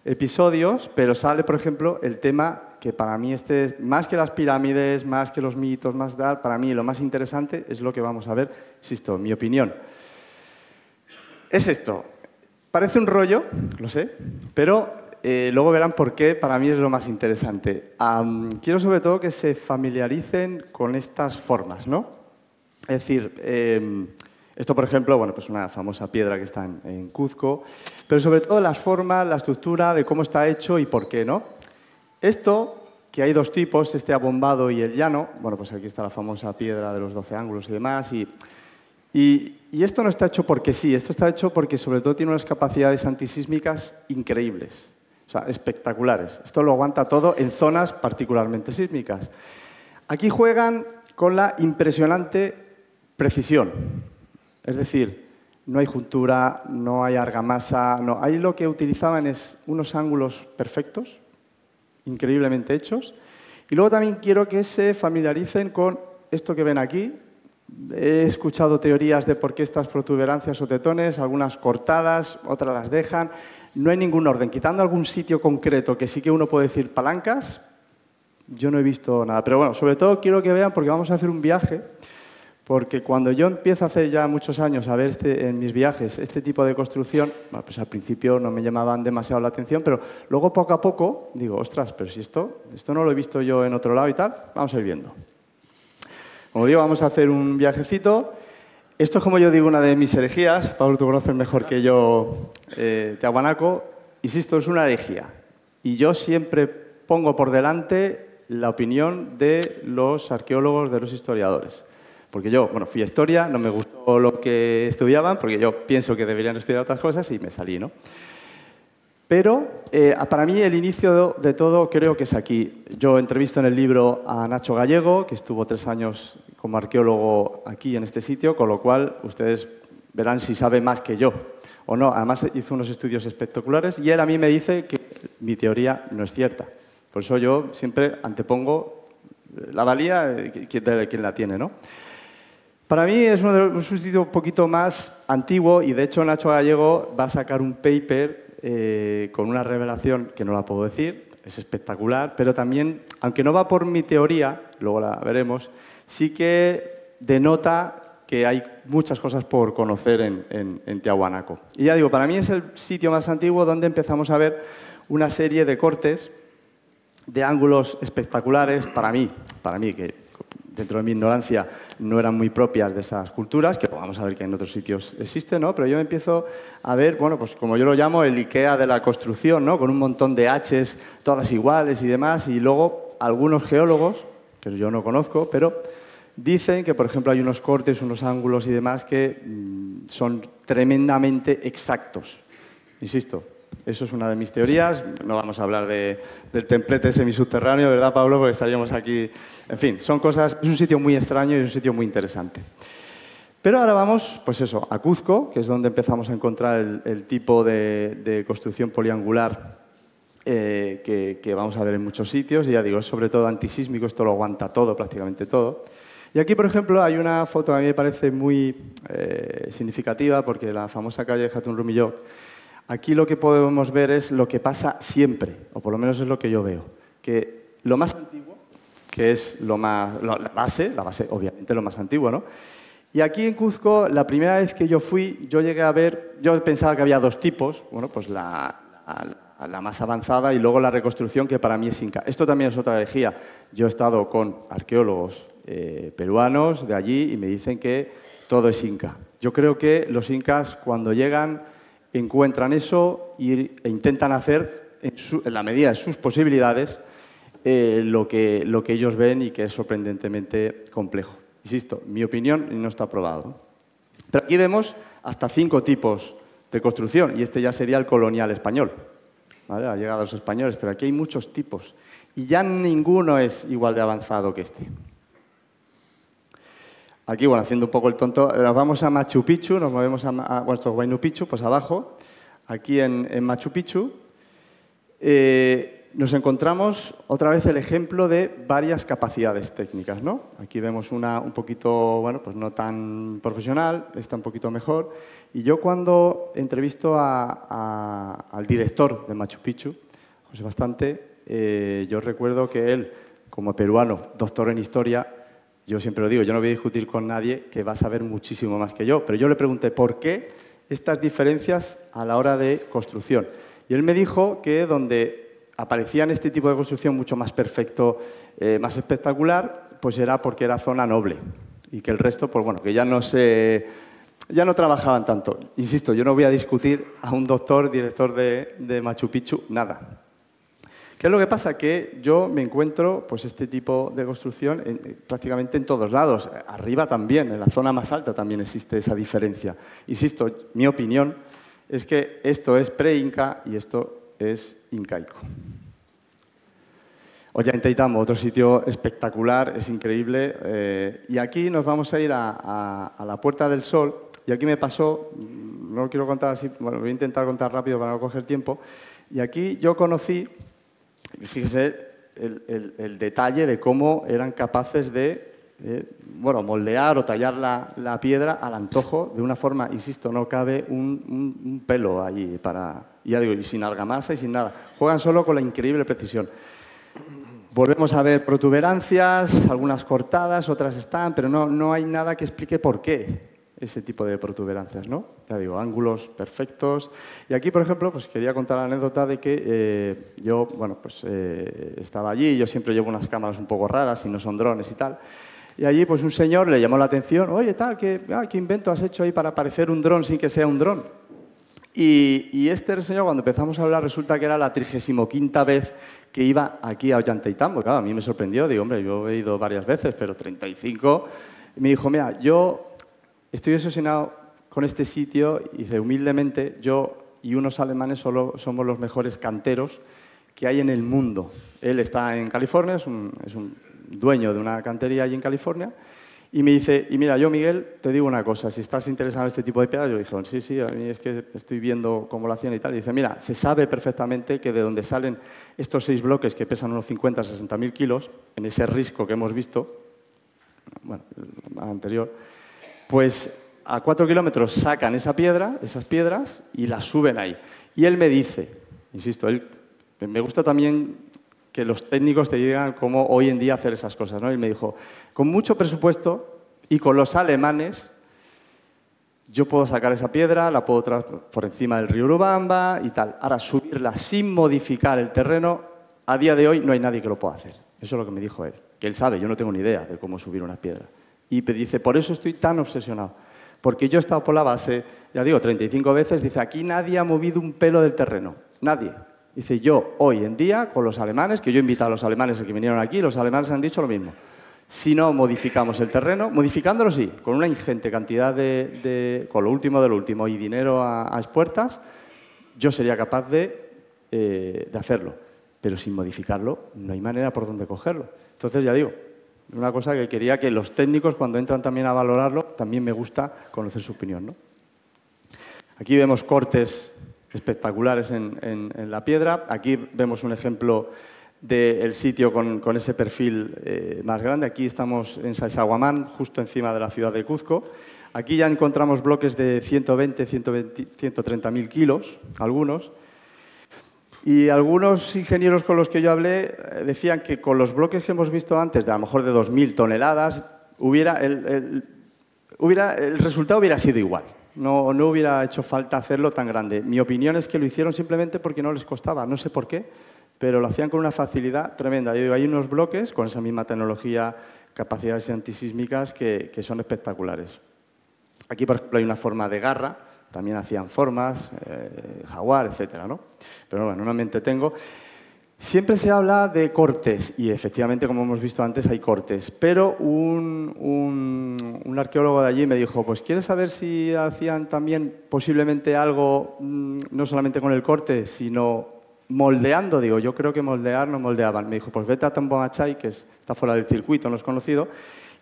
episodios, pero sale, por ejemplo, el tema que para mí más que las pirámides, más que los mitos, para mí lo más interesante es lo que vamos a ver, insisto, en mi opinión. Es esto. Parece un rollo, lo sé, pero luego verán por qué para mí es lo más interesante. Quiero sobre todo que se familiaricen con estas formas, ¿no? Es decir, esto por ejemplo, pues una famosa piedra que está en Cuzco, pero sobre todo las formas, la estructura de cómo está hecho y por qué, ¿no? Esto, que hay 2 tipos, este abombado y el llano, pues aquí está la famosa piedra de los 12 ángulos y demás, y esto no está hecho porque sí, esto está hecho porque sobre todo tiene unas capacidades antisísmicas increíbles, o sea, espectaculares. Esto lo aguanta todo en zonas particularmente sísmicas. Aquí juegan con la impresionante precisión, es decir, no hay juntura, no hay argamasa, no. Ahí lo que utilizaban es unos ángulos perfectos, increíblemente hechos, y luego también quiero que se familiaricen con esto que ven aquí. He escuchado teorías de por qué estas protuberancias o tetones, algunas cortadas, otras las dejan. No hay ningún orden. Quitando algún sitio concreto que sí que uno puede decir palancas, yo no he visto nada. Pero sobre todo quiero que vean, porque vamos a hacer un viaje, porque cuando yo empiezo hace ya muchos años a ver en mis viajes este tipo de construcción, pues al principio no me llamaban demasiado la atención, pero luego poco a poco digo, ostras, pero si esto no lo he visto yo en otro lado y tal, vamos a ir viendo. Como digo, vamos a hacer un viajecito. Esto es, como yo digo, una de mis herejías. Pablo, tú conoces mejor que yo Tiahuanaco. Insisto, es una herejía. Y yo siempre pongo por delante la opinión de los arqueólogos, de los historiadores. Porque yo, fui a historia, no me gustó lo que estudiaban, porque yo pienso que deberían estudiar otras cosas y me salí, ¿no? Pero para mí el inicio de todo creo que es aquí. Yo entrevisto en el libro a Nacho Gallego, que estuvo 3 años como arqueólogo aquí en este sitio, con lo cual ustedes verán si sabe más que yo o no. Además hizo unos estudios espectaculares y él a mí me dice que mi teoría no es cierta. Por eso yo siempre antepongo la valía de quien la tiene, ¿no? Para mí es un sitio un poquito más antiguo y de hecho Nacho Gallego va a sacar un paper con una revelación que no la puedo decir, es espectacular, pero también, aunque no va por mi teoría, luego la veremos, sí que denota que hay muchas cosas por conocer en Tiahuanaco. Y ya digo, para mí es el sitio más antiguo donde empezamos a ver una serie de cortes de ángulos espectaculares, para mí que dentro de mi ignorancia no eran muy propias de esas culturas, que vamos a ver que en otros sitios existen, ¿no? Pero yo empiezo a ver, pues como yo lo llamo, el Ikea de la construcción, ¿no? Con un montón de haches, todas iguales y demás, y luego algunos geólogos, que yo no conozco, pero dicen que, por ejemplo, hay unos cortes, unos ángulos y demás que son tremendamente exactos. Insisto, eso es una de mis teorías. No vamos a hablar del templete semisubterráneo, ¿verdad, Pablo? Porque estaríamos aquí... En fin, son cosas... Es un sitio muy extraño y es un sitio muy interesante. Pero ahora vamos, pues eso, a Cuzco, que es donde empezamos a encontrar el tipo de construcción poliangular que vamos a ver en muchos sitios. Y ya digo, es sobre todo antisísmico, esto lo aguanta todo, prácticamente todo. Y aquí, por ejemplo, hay una foto que a mí me parece muy significativa, porque la famosa calle Hatun Rumiyok, aquí lo que podemos ver es lo que pasa siempre, o por lo menos es lo que yo veo, que lo más antiguo, que es la base obviamente lo más antiguo, ¿no? Y aquí en Cuzco, la primera vez que yo fui, yo llegué a ver, yo pensaba que había 2 tipos, pues la la más avanzada, y luego la reconstrucción, que para mí es inca. Esto también es otra herejía. Yo he estado con arqueólogos peruanos de allí y me dicen que todo es inca. Yo creo que los incas, cuando llegan, encuentran eso e intentan hacer, en la medida de sus posibilidades, lo que ellos ven, y que es sorprendentemente complejo. Insisto, mi opinión, no está probado. Pero aquí vemos hasta 5 tipos de construcción, y este ya sería el colonial español. ¿Vale? Ha llegado a los españoles, pero aquí hay muchos tipos, y ya ninguno es igual de avanzado que este. Aquí, bueno, haciendo un poco el tonto, nos vamos a Machu Picchu, nos movemos a nuestro Huayna Picchu, pues abajo, aquí en Machu Picchu, nos encontramos otra vez el ejemplo de varias capacidades técnicas, ¿no? Aquí vemos una un poquito, bueno, pues no tan profesional, esta un poquito mejor. Y yo, cuando entrevisto al director de Machu Picchu, José Bastante, yo recuerdo que él, como peruano, doctor en historia, yo siempre lo digo, yo no voy a discutir con nadie que va a saber muchísimo más que yo, pero yo le pregunté por qué estas diferencias a la hora de construcción. Y él me dijo que donde aparecían este tipo de construcción mucho más perfecto, más espectacular, pues era porque era zona noble, y que el resto, pues bueno, que ya no trabajaban tanto. Insisto, yo no voy a discutir a un doctor, director de Machu Picchu, nada. ¿Qué es lo que pasa? Que yo me encuentro pues este tipo de construcción prácticamente en todos lados. Arriba también, en la zona más alta también existe esa diferencia. Insisto, mi opinión es que esto es pre-inca y esto es incaico. Ollantaytambo, otro sitio espectacular, es increíble. Y aquí nos vamos a ir a la Puerta del Sol. Y aquí me pasó, no lo quiero contar así, bueno, voy a intentar contar rápido para no coger tiempo. Y aquí yo conocí, fíjese el detalle de cómo eran capaces de bueno, moldear o tallar la piedra al antojo de una forma, insisto, no cabe un pelo allí para, ya digo, y sin argamasa y sin nada. Juegan solo con la increíble precisión. Volvemos a ver protuberancias, algunas cortadas, otras están, pero no hay nada que explique por qué ese tipo de protuberancias, ¿no? Ya digo, ángulos perfectos. Y aquí, por ejemplo, pues quería contar la anécdota de que yo, bueno, pues estaba allí, yo siempre llevo unas cámaras un poco raras y no son drones y tal. Y allí, pues un señor le llamó la atención, oye, tal, ¿qué invento has hecho ahí para parecer un dron sin que sea un dron? Y este señor, cuando empezamos a hablar, resulta que era la 35ª vez que iba aquí a Ollantaytambo. Claro, a mí me sorprendió, digo, hombre, yo he ido varias veces, pero 35. Y me dijo, mira, yo estoy obsesionado con este sitio, y dice, humildemente, yo y unos alemanes solo somos los mejores canteros que hay en el mundo. Él está en California, es un dueño de una cantería allí en California, y me dice, y mira, yo, Miguel, te digo una cosa, si estás interesado en este tipo de piedras, yo dije, sí, a mí es que estoy viendo cómo lo hacían y tal. Y dice, mira, se sabe perfectamente que de donde salen estos 6 bloques que pesan unos 50 60.000 kilos, en ese risco que hemos visto, bueno, anterior, pues a 4 kilómetros sacan esas piedras, y las suben ahí. Y él me dice, insisto, me gusta también que los técnicos te digan cómo hoy en día hacer esas cosas, ¿no? Y me dijo, con mucho presupuesto y con los alemanes, yo puedo sacar esa piedra, la puedo traer por encima del río Urubamba y tal. Ahora, subirla sin modificar el terreno, a día de hoy no hay nadie que lo pueda hacer. Eso es lo que me dijo él. Que él sabe, yo no tengo ni idea de cómo subir una piedra. Y me dice, por eso estoy tan obsesionado. Porque yo he estado por la base, ya digo, 35 veces, dice, aquí nadie ha movido un pelo del terreno. Nadie. Dice, yo hoy en día, con los alemanes, que yo he invitado a los alemanes que vinieron aquí, los alemanes han dicho lo mismo. Si no modificamos el terreno, modificándolo sí, con una ingente cantidad con lo último de lo último y dinero a expuertas, yo sería capaz de hacerlo. Pero sin modificarlo, no hay manera por dónde cogerlo. Entonces, ya digo, una cosa que quería que los técnicos, cuando entran también a valorarlo, también me gusta conocer su opinión, ¿no? Aquí vemos cortes espectaculares en la piedra. Aquí vemos un ejemplo del sitio con ese perfil más grande. Aquí estamos en Sacsayhuamán, justo encima de la ciudad de Cuzco. Aquí ya encontramos bloques de 130.000 kilos, algunos. Y algunos ingenieros con los que yo hablé decían que con los bloques que hemos visto antes, de a lo mejor de 2.000 toneladas, el resultado hubiera sido igual. no hubiera hecho falta hacerlo tan grande. Mi opinión es que lo hicieron simplemente porque no les costaba, no sé por qué, pero lo hacían con una facilidad tremenda. Yo digo, hay unos bloques con esa misma tecnología, capacidades antisísmicas que son espectaculares. Aquí, por ejemplo, hay una forma de garra, también hacían formas, jaguar, etcétera, ¿no? Pero bueno, no me entretengo. Siempre se habla de cortes, y efectivamente, como hemos visto antes, hay cortes. Pero un arqueólogo de allí me dijo, pues ¿quieres saber si hacían también posiblemente algo, no solamente con el corte, sino moldeando? Digo, yo creo que moldear no moldeaban. Me dijo, pues vete a Tambon-Achai, que está fuera del circuito, no es conocido,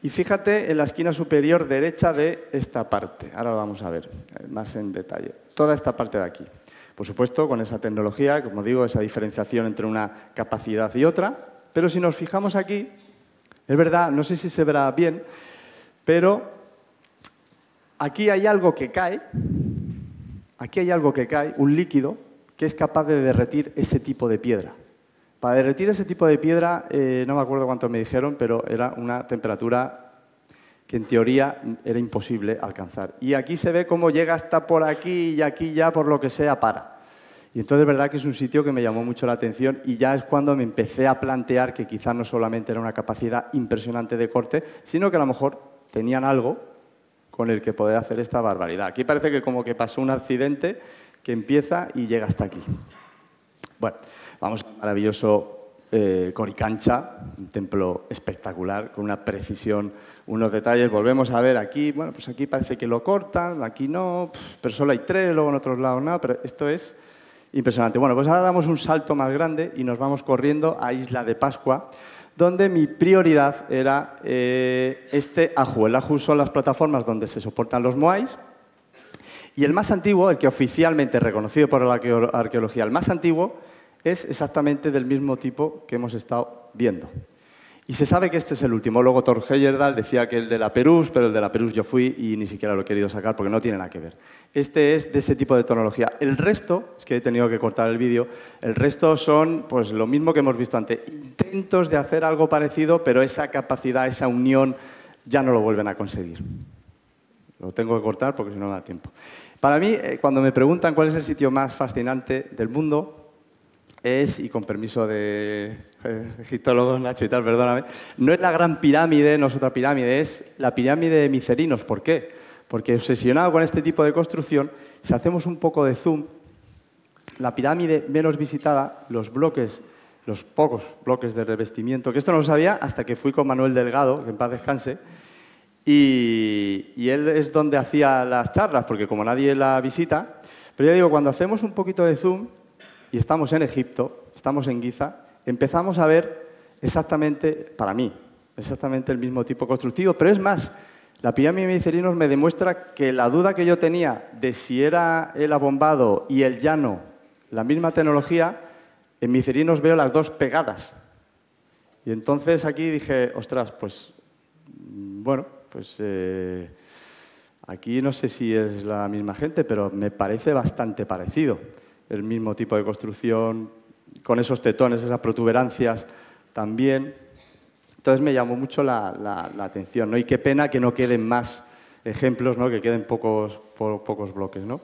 y fíjate en la esquina superior derecha de esta parte. Ahora lo vamos a ver más en detalle. Toda esta parte de aquí. Por supuesto, con esa tecnología, como digo, esa diferenciación entre una capacidad y otra. Pero si nos fijamos aquí, es verdad, no sé si se verá bien, pero aquí hay algo que cae, un líquido, que es capaz de derretir ese tipo de piedra. Para derretir ese tipo de piedra, no me acuerdo cuánto me dijeron, pero era una temperatura que en teoría era imposible alcanzar. Y aquí se ve cómo llega hasta por aquí y aquí ya, por lo que sea, para. Y entonces es verdad que es un sitio que me llamó mucho la atención y ya es cuando me empecé a plantear que quizás no solamente era una capacidad impresionante de corte, sino que a lo mejor tenían algo con el que poder hacer esta barbaridad. Aquí parece que como que pasó un accidente que empieza y llega hasta aquí. Bueno, vamos al maravilloso Coricancha, un templo espectacular, con una precisión, unos detalles. Volvemos a ver aquí, bueno, pues aquí parece que lo cortan, aquí no, pero solo hay 3, luego en otros lados no, pero esto es impresionante. Bueno, pues ahora damos un salto más grande y nos vamos corriendo a Isla de Pascua, donde mi prioridad era este Aju. El Aju son las plataformas donde se soportan los moais, y el más antiguo, el que oficialmente es reconocido por la arqueología, el más antiguo, es exactamente del mismo tipo que hemos estado viendo. Y se sabe que este es el último. Luego Thor Heyerdahl decía que el de la Perús, pero el de la Perús yo fui y ni siquiera lo he querido sacar porque no tiene nada que ver. Este es de ese tipo de tecnología. El resto, es que he tenido que cortar el vídeo, el resto son pues lo mismo que hemos visto antes. Intentos de hacer algo parecido, pero esa capacidad, esa unión, ya no lo vuelven a conseguir. Lo tengo que cortar porque si no me da tiempo. Para mí, cuando me preguntan cuál es el sitio más fascinante del mundo, es, y con permiso de egiptólogos, Nacho y tal, perdóname, no es la Gran Pirámide, no es otra pirámide, es la pirámide de Micerinos. ¿Por qué? Porque obsesionado con este tipo de construcción, si hacemos un poco de zoom, la pirámide menos visitada, los pocos bloques de revestimiento, que esto no lo sabía hasta que fui con Manuel Delgado, que en paz descanse, y él es donde hacía las charlas, porque como nadie la visita, pero yo digo, cuando hacemos un poquito de zoom, y estamos en Egipto, estamos en Giza, empezamos a ver exactamente, para mí, exactamente el mismo tipo constructivo. Pero es más, la pirámide de Micerinos me demuestra que la duda que yo tenía de si era el abombado y el llano la misma tecnología, en Micerinos veo las dos pegadas. Y entonces aquí dije, ostras, pues, bueno, pues aquí no sé si es la misma gente, pero me parece bastante parecido. El mismo tipo de construcción, con esos tetones, esas protuberancias también. Entonces me llamó mucho la atención, ¿no? Y qué pena que no queden más ejemplos, ¿no? Que queden pocos bloques, ¿no?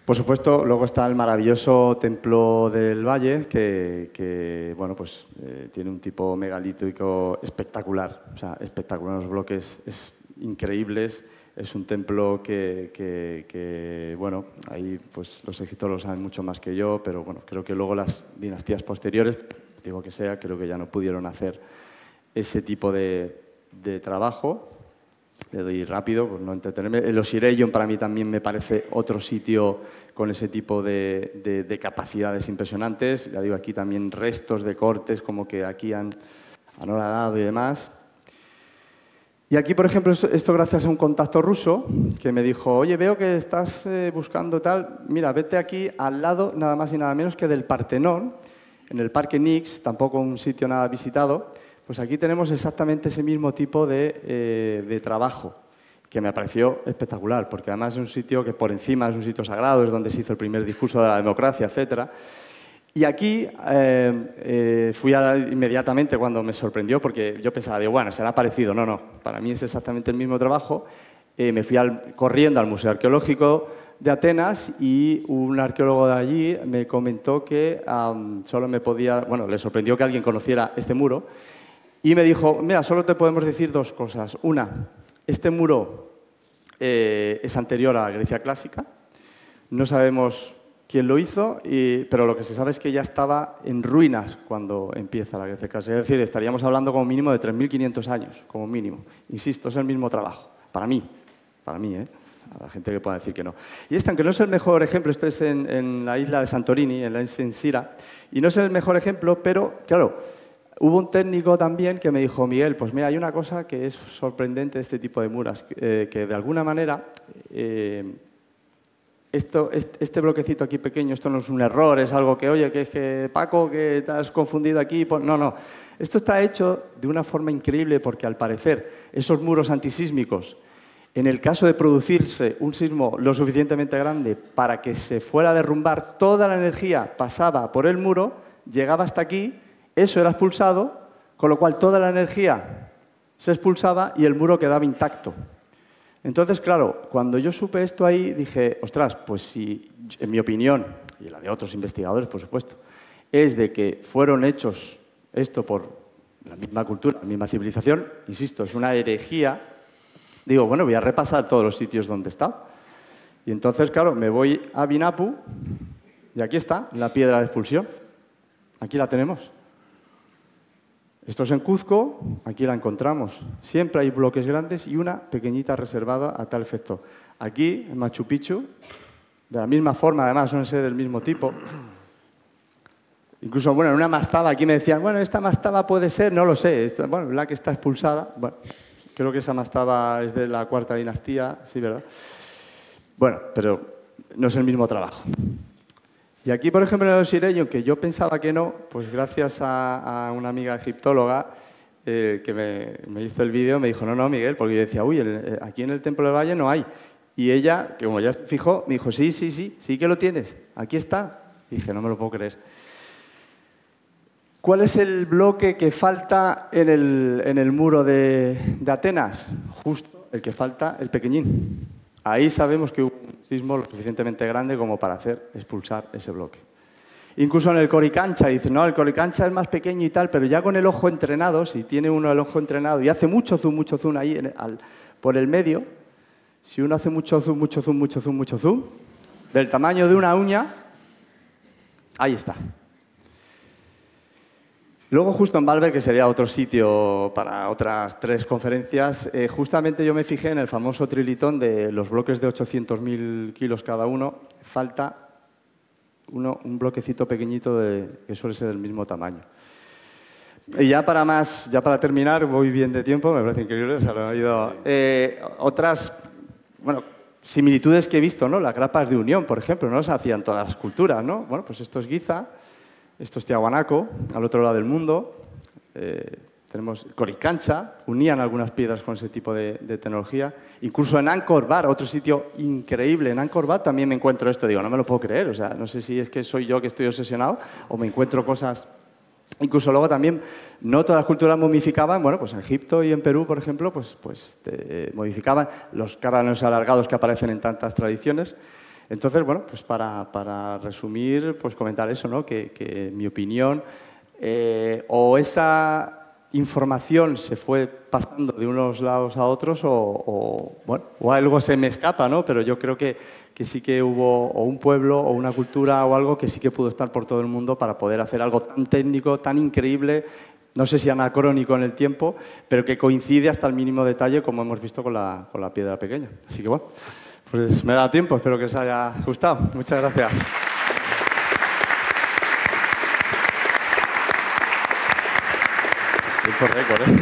Por supuesto, luego está el maravilloso Templo del Valle, que bueno, pues, tiene un tipo megalítico espectacular, o sea, espectacular, los bloques increíbles. Es un templo que bueno, ahí pues los egipcios lo saben mucho más que yo, pero bueno, creo que luego las dinastías posteriores, digo que sea, creo que ya no pudieron hacer ese tipo de trabajo. Le doy rápido, por no entretenerme. El Osireyón para mí también me parece otro sitio con ese tipo de capacidades impresionantes. Ya digo, aquí también restos de cortes, como que aquí han horadado y demás. Y aquí, por ejemplo, esto gracias a un contacto ruso que me dijo, oye, veo que estás buscando tal, mira, vete aquí al lado, nada más y nada menos que del Partenón, en el Parque Nix, tampoco un sitio nada visitado, pues aquí tenemos exactamente ese mismo tipo de trabajo, que me pareció espectacular, porque además es un sitio que por encima es un sitio sagrado, es donde se hizo el primer discurso de la democracia, etcétera. Y aquí fui inmediatamente cuando me sorprendió, porque yo pensaba, digo, bueno, será parecido. No, no, para mí es exactamente el mismo trabajo. me fui corriendo al Museo Arqueológico de Atenas y un arqueólogo de allí me comentó que solo me podía... Bueno, le sorprendió que alguien conociera este muro y me dijo, mira, solo te podemos decir dos cosas. Una, este muro es anterior a la Grecia clásica, no sabemos quién lo hizo, pero lo que se sabe es que ya estaba en ruinas cuando empieza la Grecia clásica. Es decir, estaríamos hablando como mínimo de 3.500 años, como mínimo. Insisto, es el mismo trabajo, para mí, ¿eh? A la gente que pueda decir que no. Y este, aunque no es el mejor ejemplo, esto es en la isla de Santorini, en Sira, y no es el mejor ejemplo, pero, claro, hubo un técnico también que me dijo, Miguel, pues mira, hay una cosa que es sorprendente de este tipo de muras, que de alguna manera... este bloquecito aquí pequeño, esto no es un error, es algo que, oye, que es que Paco, que te has confundido aquí. No, no. Esto está hecho de una forma increíble porque, al parecer, esos muros antisísmicos, en el caso de producirse un sismo lo suficientemente grande para que se fuera a derrumbar, toda la energía pasaba por el muro, llegaba hasta aquí, eso era expulsado, con lo cual toda la energía se expulsaba y el muro quedaba intacto. Entonces, claro, cuando yo supe esto ahí, dije, ostras, pues si, en mi opinión, y la de otros investigadores, por supuesto, es de que fueron hechos esto por la misma cultura, la misma civilización, insisto, es una herejía, digo, bueno, voy a repasar todos los sitios donde está. Y entonces, claro, me voy a Vinapu y aquí está, la piedra de expulsión. Aquí la tenemos. Esto es en Cuzco, aquí la encontramos. Siempre hay bloques grandes y una pequeñita reservada a tal efecto. Aquí, en Machu Picchu, de la misma forma, además, suelen ser del mismo tipo. Incluso, bueno, en una mastaba, aquí me decían, bueno, esta mastaba puede ser, no lo sé. Bueno, la que está expulsada, bueno, creo que esa mastaba es de la cuarta dinastía, sí, ¿verdad? Bueno, pero no es el mismo trabajo. Y aquí, por ejemplo, en el Osireño, que yo pensaba que no, pues gracias a una amiga egiptóloga que me hizo el vídeo, me dijo, no, no, Miguel, porque yo decía, uy, aquí en el Templo del Valle no hay. Y ella, que como ya se fijó, me dijo, sí, sí, sí, sí que lo tienes, aquí está. Y dije, no me lo puedo creer. ¿Cuál es el bloque que falta en el muro de Atenas? Justo el que falta, el pequeñín. Ahí sabemos que hubo un sismo lo suficientemente grande como para hacer expulsar ese bloque. Incluso en el Coricancha, dice, no, el Coricancha es más pequeño y tal, pero ya con el ojo entrenado, si tiene uno el ojo entrenado y hace mucho zoom ahí por el medio, si uno hace mucho zoom, del tamaño de una uña, ahí está. Luego, justo en Baalbek, que sería otro sitio para otras 3 conferencias, justamente yo me fijé en el famoso trilitón de los bloques de 800.000 kilos cada uno. Falta un bloquecito pequeñito que suele ser del mismo tamaño. Y ya para terminar, voy bien de tiempo, me parece increíble, o sea, lo he oído. Otras, bueno, similitudes que he visto, ¿no? Las grapas de unión, por ejemplo, ¿no? Se hacían todas las culturas, ¿no? Bueno, pues esto es Giza. Esto es Tiahuanaco, al otro lado del mundo. Tenemos Coricancha, unían algunas piedras con ese tipo de tecnología. Incluso en Angkor Wat, otro sitio increíble. En Angkor Wat también me encuentro esto. Digo, no me lo puedo creer. O sea, no sé si es que soy yo que estoy obsesionado o me encuentro cosas... Incluso luego también, no todas las culturas momificaban. Bueno, pues en Egipto y en Perú, por ejemplo, pues modificaban los cráneos alargados que aparecen en tantas tradiciones. Entonces, bueno, pues para resumir, pues comentar eso, ¿no? Que en mi opinión, o esa información se fue pasando de unos lados a otros o algo se me escapa, ¿no? Pero yo creo que sí que hubo o un pueblo o una cultura o algo que sí que pudo estar por todo el mundo para poder hacer algo tan técnico, tan increíble, no sé si anacrónico en el tiempo, pero que coincide hasta el mínimo detalle, como hemos visto con la piedra pequeña. Así que, bueno... Pues me da tiempo, espero que os haya gustado. Muchas gracias. Tiempo récord, ¿eh?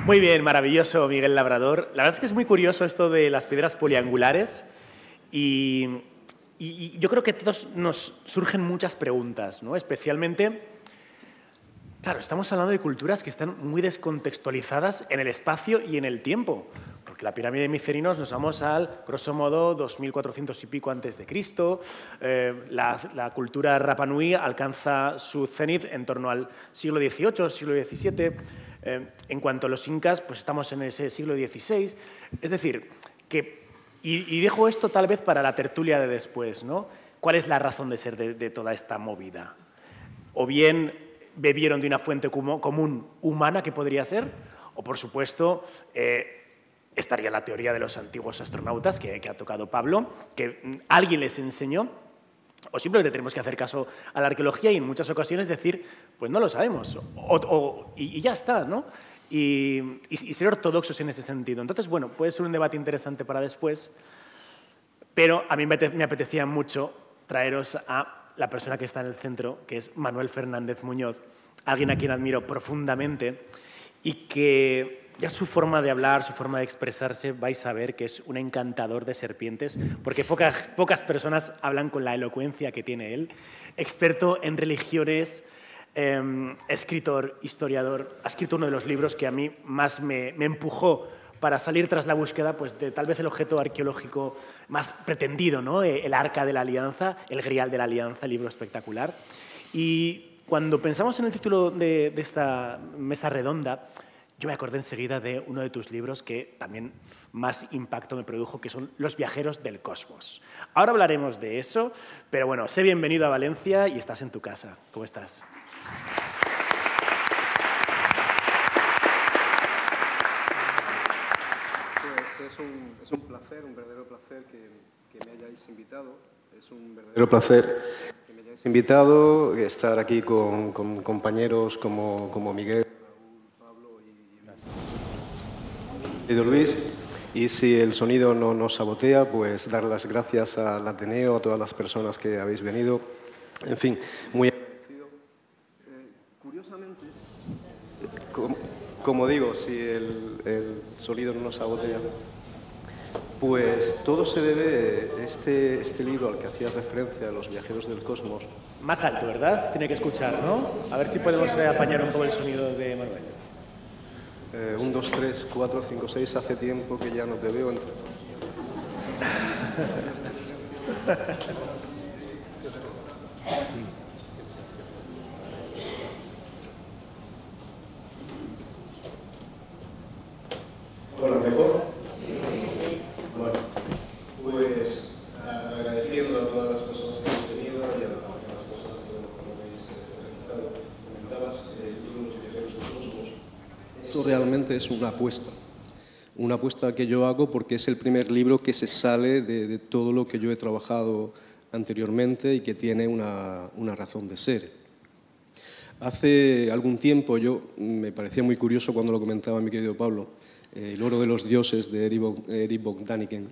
Muy bien, maravilloso, Miguel Labrador. La verdad es que es muy curioso esto de las piedras poliangulares y yo creo que a todos nos surgen muchas preguntas, ¿no? Especialmente... Claro, estamos hablando de culturas que están muy descontextualizadas en el espacio y en el tiempo, porque la pirámide de Micerinos nos vamos al, grosso modo, 2400 y pico antes de Cristo, la cultura Rapa Nui alcanza su cenit en torno al siglo XVIII, siglo XVII, En cuanto a los incas, pues estamos en ese siglo XVI. Es decir, y dejo esto tal vez para la tertulia de después, ¿no? ¿Cuál es la razón de ser de toda esta movida? O bien bebieron de una fuente común humana, que podría ser, o por supuesto estaría la teoría de los antiguos astronautas que ha tocado Pablo, que alguien les enseñó, o simplemente tenemos que hacer caso a la arqueología y en muchas ocasiones decir, pues no lo sabemos, y ya está, ¿no? Y ser ortodoxos en ese sentido. Entonces, bueno, puede ser un debate interesante para después, pero a mí me apetecía mucho traeros a la persona que está en el centro, que es Manuel Fernández Muñoz, alguien a quien admiro profundamente y que ya su forma de hablar, su forma de expresarse, vais a ver que es un encantador de serpientes, porque pocas personas hablan con la elocuencia que tiene él. Experto en religiones, escritor, historiador, ha escrito uno de los libros que a mí más me empujó para salir tras la búsqueda pues, de tal vez el objeto arqueológico más pretendido, ¿no? El Arca de la Alianza, el Grial de la Alianza, libro espectacular. Y cuando pensamos en el título de esta mesa redonda, yo me acordé enseguida de uno de tus libros que también más impacto me produjo, que son Los viajeros del cosmos. Ahora hablaremos de eso, pero bueno, sé bienvenido a Valencia y estás en tu casa. ¿Cómo estás? Pues es un placer, un verdadero placer que me hayáis invitado. Es un verdadero placer que me hayáis invitado, estar aquí con compañeros como Miguel, Luis, y si el sonido no nos sabotea, pues dar las gracias al Ateneo, a todas las personas que habéis venido. En fin, muy agradecido. Curiosamente, como digo, si el sonido no nos sabotea, pues todo se debe a este libro al que hacías referencia, Los viajeros del cosmos. Más alto, ¿verdad? Tiene que escuchar, ¿no? A ver si podemos apañar un poco el sonido de Manuel. 1, 2, 3, 4, 5, 6, hace tiempo que ya no te veo. Bueno, ¿mejor? Bueno, pues agradeciendo a todas las personas que han venido y a las personas que lo habéis realizado. Comentabas el libro Los viajeros del cosmos. Esto realmente es una apuesta que yo hago porque es el primer libro que se sale de todo lo que yo he trabajado anteriormente y que tiene una razón de ser. Hace algún tiempo me parecía muy curioso cuando lo comentaba mi querido Pablo, El oro de los dioses de Erich von Däniken.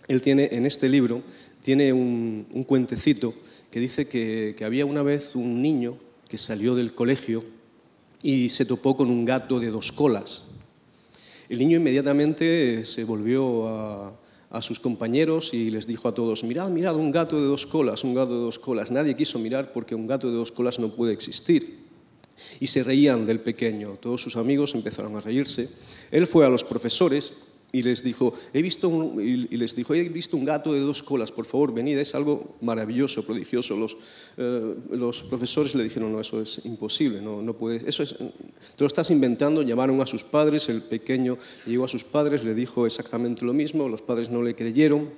Él tiene, en este libro, tiene un cuentecito que dice que había una vez un niño que salió del colegio y se topó con un gato de 2 colas. El niño inmediatamente se volvió a sus compañeros y les dijo a todos, mirad, mirad, un gato de 2 colas, un gato de 2 colas. Nadie quiso mirar porque un gato de 2 colas no puede existir. Y se reían del pequeño. Todos sus amigos empezaron a reírse. Él fue a los profesores y les dijo, he visto un gato de 2 colas, por favor, venid, es algo maravilloso, prodigioso. Los profesores le dijeron, no, eso es imposible, no puedes, te lo estás inventando. Llamaron a sus padres, el pequeño llegó a sus padres, le dijo exactamente lo mismo, los padres no le creyeron.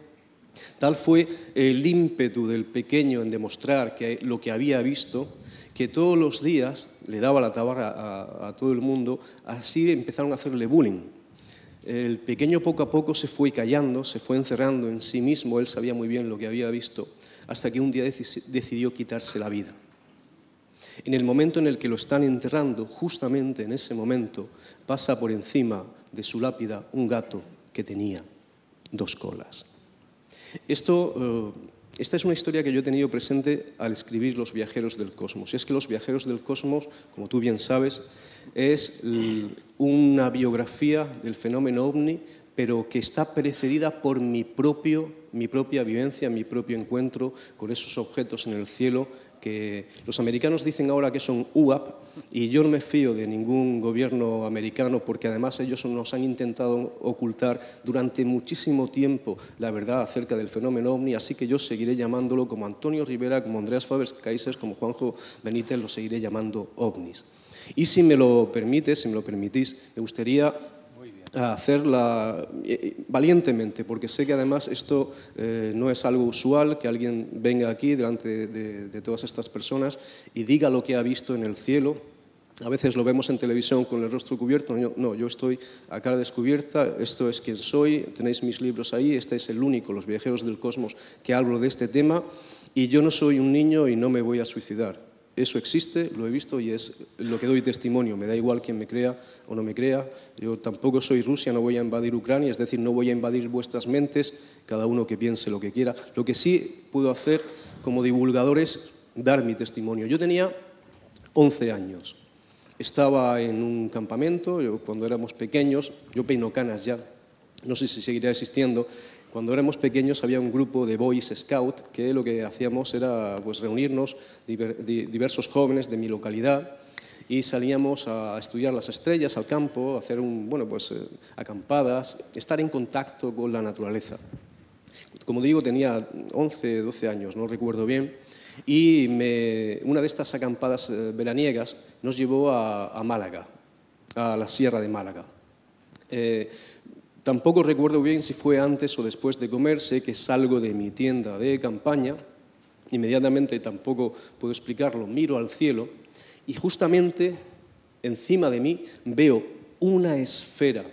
Tal fue el ímpetu del pequeño en demostrar lo que había visto, que todos los días le daba la tabarra a todo el mundo, así empezaron a hacerle bullying. El pequeño poco a poco se fue callando, se fue encerrando en sí mismo, él sabía muy bien lo que había visto, hasta que un día decidió quitarse la vida. En el momento en el que lo están enterrando, justamente en ese momento, pasa por encima de su lápida un gato que tenía 2 colas. Esta es una historia que yo he tenido presente al escribir Los viajeros del cosmos. Y es que Los viajeros del cosmos, como tú bien sabes, es una biografía del fenómeno ovni, pero que está precedida por mi propia vivencia, mi propio encuentro con esos objetos en el cielo que los americanos dicen ahora que son UAP, y yo no me fío de ningún gobierno americano porque además ellos nos han intentado ocultar durante muchísimo tiempo la verdad acerca del fenómeno OVNI, así que yo seguiré llamándolo como Antonio Rivera, como Andreas Faber-Kaiser, como Juanjo Benítez, lo seguiré llamando OVNIs. Y si me lo permitís, me gustaría hacerla valientemente, porque sé que además esto no es algo usual, que alguien venga aquí delante de todas estas personas y diga lo que ha visto en el cielo. A veces lo vemos en televisión con el rostro cubierto. No, yo estoy a cara descubierta, esto es quien soy, tenéis mis libros ahí, este es el único, Los viajeros del cosmos, que hablo de este tema, y yo no soy un niño y no me voy a suicidar. Eso existe, lo he visto y es lo que doy testimonio. Me da igual quien me crea o no me crea. Yo tampoco soy Rusia, no voy a invadir Ucrania, es decir, no voy a invadir vuestras mentes, cada uno que piense lo que quiera. Lo que sí puedo hacer como divulgador es dar mi testimonio. Yo tenía 11 años. Estaba en un campamento, cuando éramos pequeños, yo peino canas ya, no sé si seguirá existiendo. Cuando éramos pequeños había un grupo de Boys Scout que lo que hacíamos era pues, reunirnos diversos jóvenes de mi localidad y salíamos a estudiar las estrellas al campo, a hacer acampadas, estar en contacto con la naturaleza. Como digo, tenía 11, 12 años, no recuerdo bien, y una de estas acampadas veraniegas nos llevó a Málaga, a la Sierra de Málaga. Tampoco recuerdo bien si fue antes o después de comer, sé que salgo de mi tienda de campaña, inmediatamente tampoco puedo explicarlo, miro al cielo y justamente encima de mí veo una esfera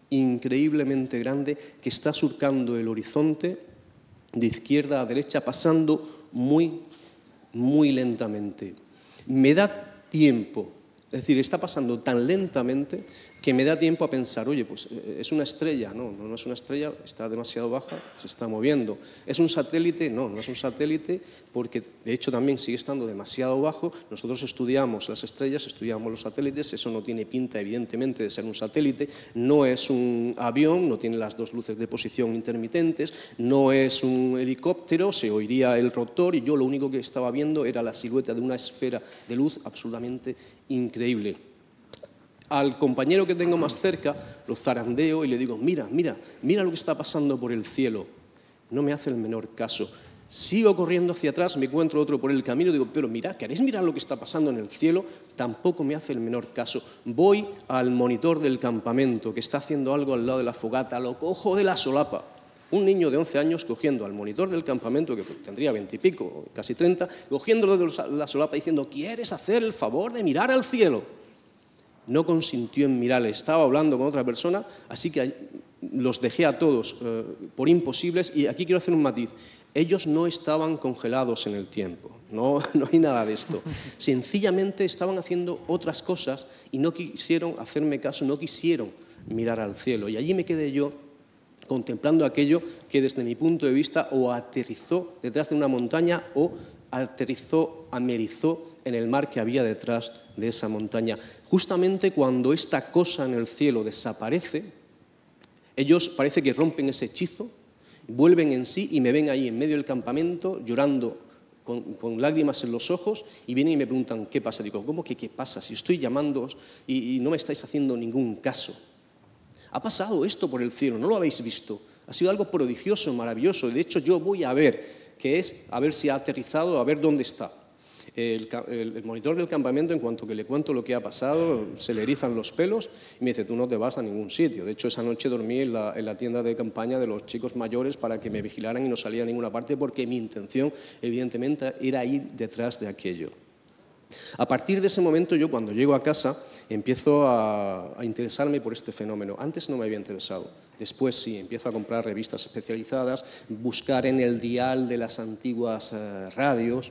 increíblemente grande que está surcando el horizonte de izquierda a derecha, pasando muy, muy lentamente. Me da tiempo, es decir, está pasando tan lentamente que me da tiempo a pensar, oye, pues es una estrella, no es una estrella, está demasiado baja, se está moviendo. ¿Es un satélite? No es un satélite porque de hecho también sigue estando demasiado bajo. Nosotros estudiamos las estrellas, estudiamos los satélites, eso no tiene pinta evidentemente de ser un satélite, no es un avión, no tiene las dos luces de posición intermitentes, no es un helicóptero, se oiría el rotor y yo lo único que estaba viendo era la silueta de una esfera de luz absolutamente increíble. Al compañero que tengo más cerca lo zarandeo y le digo, mira lo que está pasando por el cielo. No me hace el menor caso. Sigo corriendo hacia atrás, me encuentro otro por el camino y digo, pero mirad, ¿queréis mirar lo que está pasando en el cielo? Tampoco me hace el menor caso. Voy al monitor del campamento que está haciendo algo al lado de la fogata, lo cojo de la solapa. Un niño de 11 años cogiendo al monitor del campamento, que tendría 20 y pico, casi 30, cogiéndolo de la solapa diciendo, ¿quieres hacer el favor de mirar al cielo? No consintió en mirarle, estaba hablando con otra persona, así que los dejé a todos por imposibles y aquí quiero hacer un matiz. Ellos no estaban congelados en el tiempo, no hay nada de esto. Sencillamente estaban haciendo otras cosas y no quisieron hacerme caso, no quisieron mirar al cielo. Y allí me quedé yo contemplando aquello que desde mi punto de vista o aterrizó detrás de una montaña o amerizó en el mar que había detrás de esa montaña. Justamente cuando esta cosa en el cielo desaparece, ellos parece que rompen ese hechizo, vuelven en sí y me ven ahí en medio del campamento llorando con lágrimas en los ojos y vienen y me preguntan ¿qué pasa? Digo, ¿cómo que qué pasa? Si estoy llamándoos y no me estáis haciendo ningún caso. Ha pasado esto por el cielo, no lo habéis visto. Ha sido algo prodigioso, maravilloso. De hecho, yo voy a ver qué es, a ver si ha aterrizado, a ver dónde está. El monitor del campamento, en cuanto que le cuento lo que ha pasado, se le erizan los pelos y me dice, tú no te vas a ningún sitio. De hecho, esa noche dormí en la tienda de campaña de los chicos mayores para que me vigilaran y no salía a ninguna parte porque mi intención, evidentemente, era ir detrás de aquello. A partir de ese momento, yo cuando llego a casa empiezo a interesarme por este fenómeno. Antes no me había interesado, después sí, empiezo a comprar revistas especializadas, buscar en el dial de las antiguas radios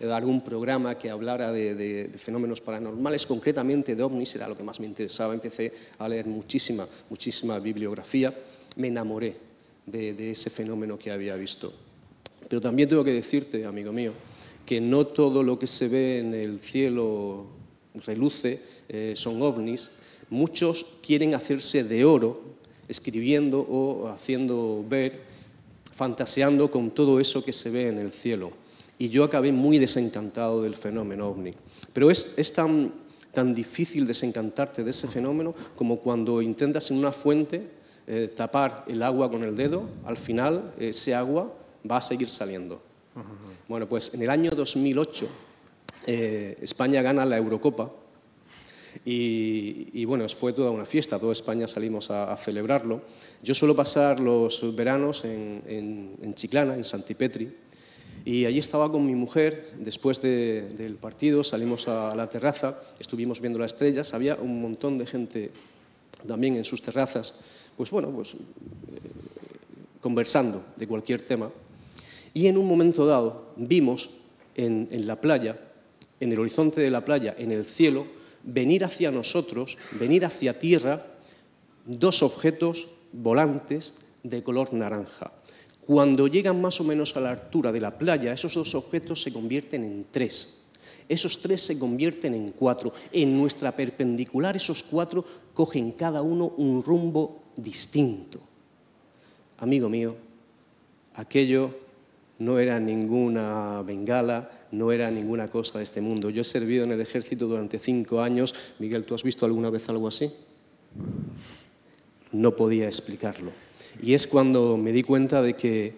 algún programa que hablara de fenómenos paranormales, concretamente de ovnis, era lo que más me interesaba. Empecé a leer muchísima bibliografía, me enamoré de ese fenómeno que había visto. Pero también tengo que decirte, amigo mío, que no todo lo que se ve en el cielo reluce, son ovnis. Muchos quieren hacerse de oro escribiendo o haciendo ver, fantaseando con todo eso que se ve en el cielo. y yo acabé muy desencantado del fenómeno ovni. Pero es tan difícil desencantarte de ese fenómeno como cuando intentas en una fuente tapar el agua con el dedo, al final ese agua va a seguir saliendo. Bueno, pues en el año 2008 España gana la Eurocopa y bueno, fue toda una fiesta, toda España salimos a celebrarlo. Yo suelo pasar los veranos en Chiclana, en Santipetri, y allí estaba con mi mujer. Después del partido salimos a la terraza, estuvimos viendo las estrellas, había un montón de gente también en sus terrazas, conversando de cualquier tema. Y en un momento dado vimos en la playa, en el horizonte de la playa, en el cielo, venir hacia nosotros, venir hacia tierra, dos objetos volantes de color naranja. Cuando llegan más o menos a la altura de la playa, esos dos objetos se convierten en tres. Esos tres se convierten en cuatro. En nuestra perpendicular, esos cuatro cogen cada uno un rumbo distinto. Amigo mío, aquello no era ninguna bengala, no era ninguna cosa de este mundo. Yo he servido en el ejército durante 5 años. Miguel, ¿tú has visto alguna vez algo así? No podía explicarlo. Y es cuando me di cuenta de que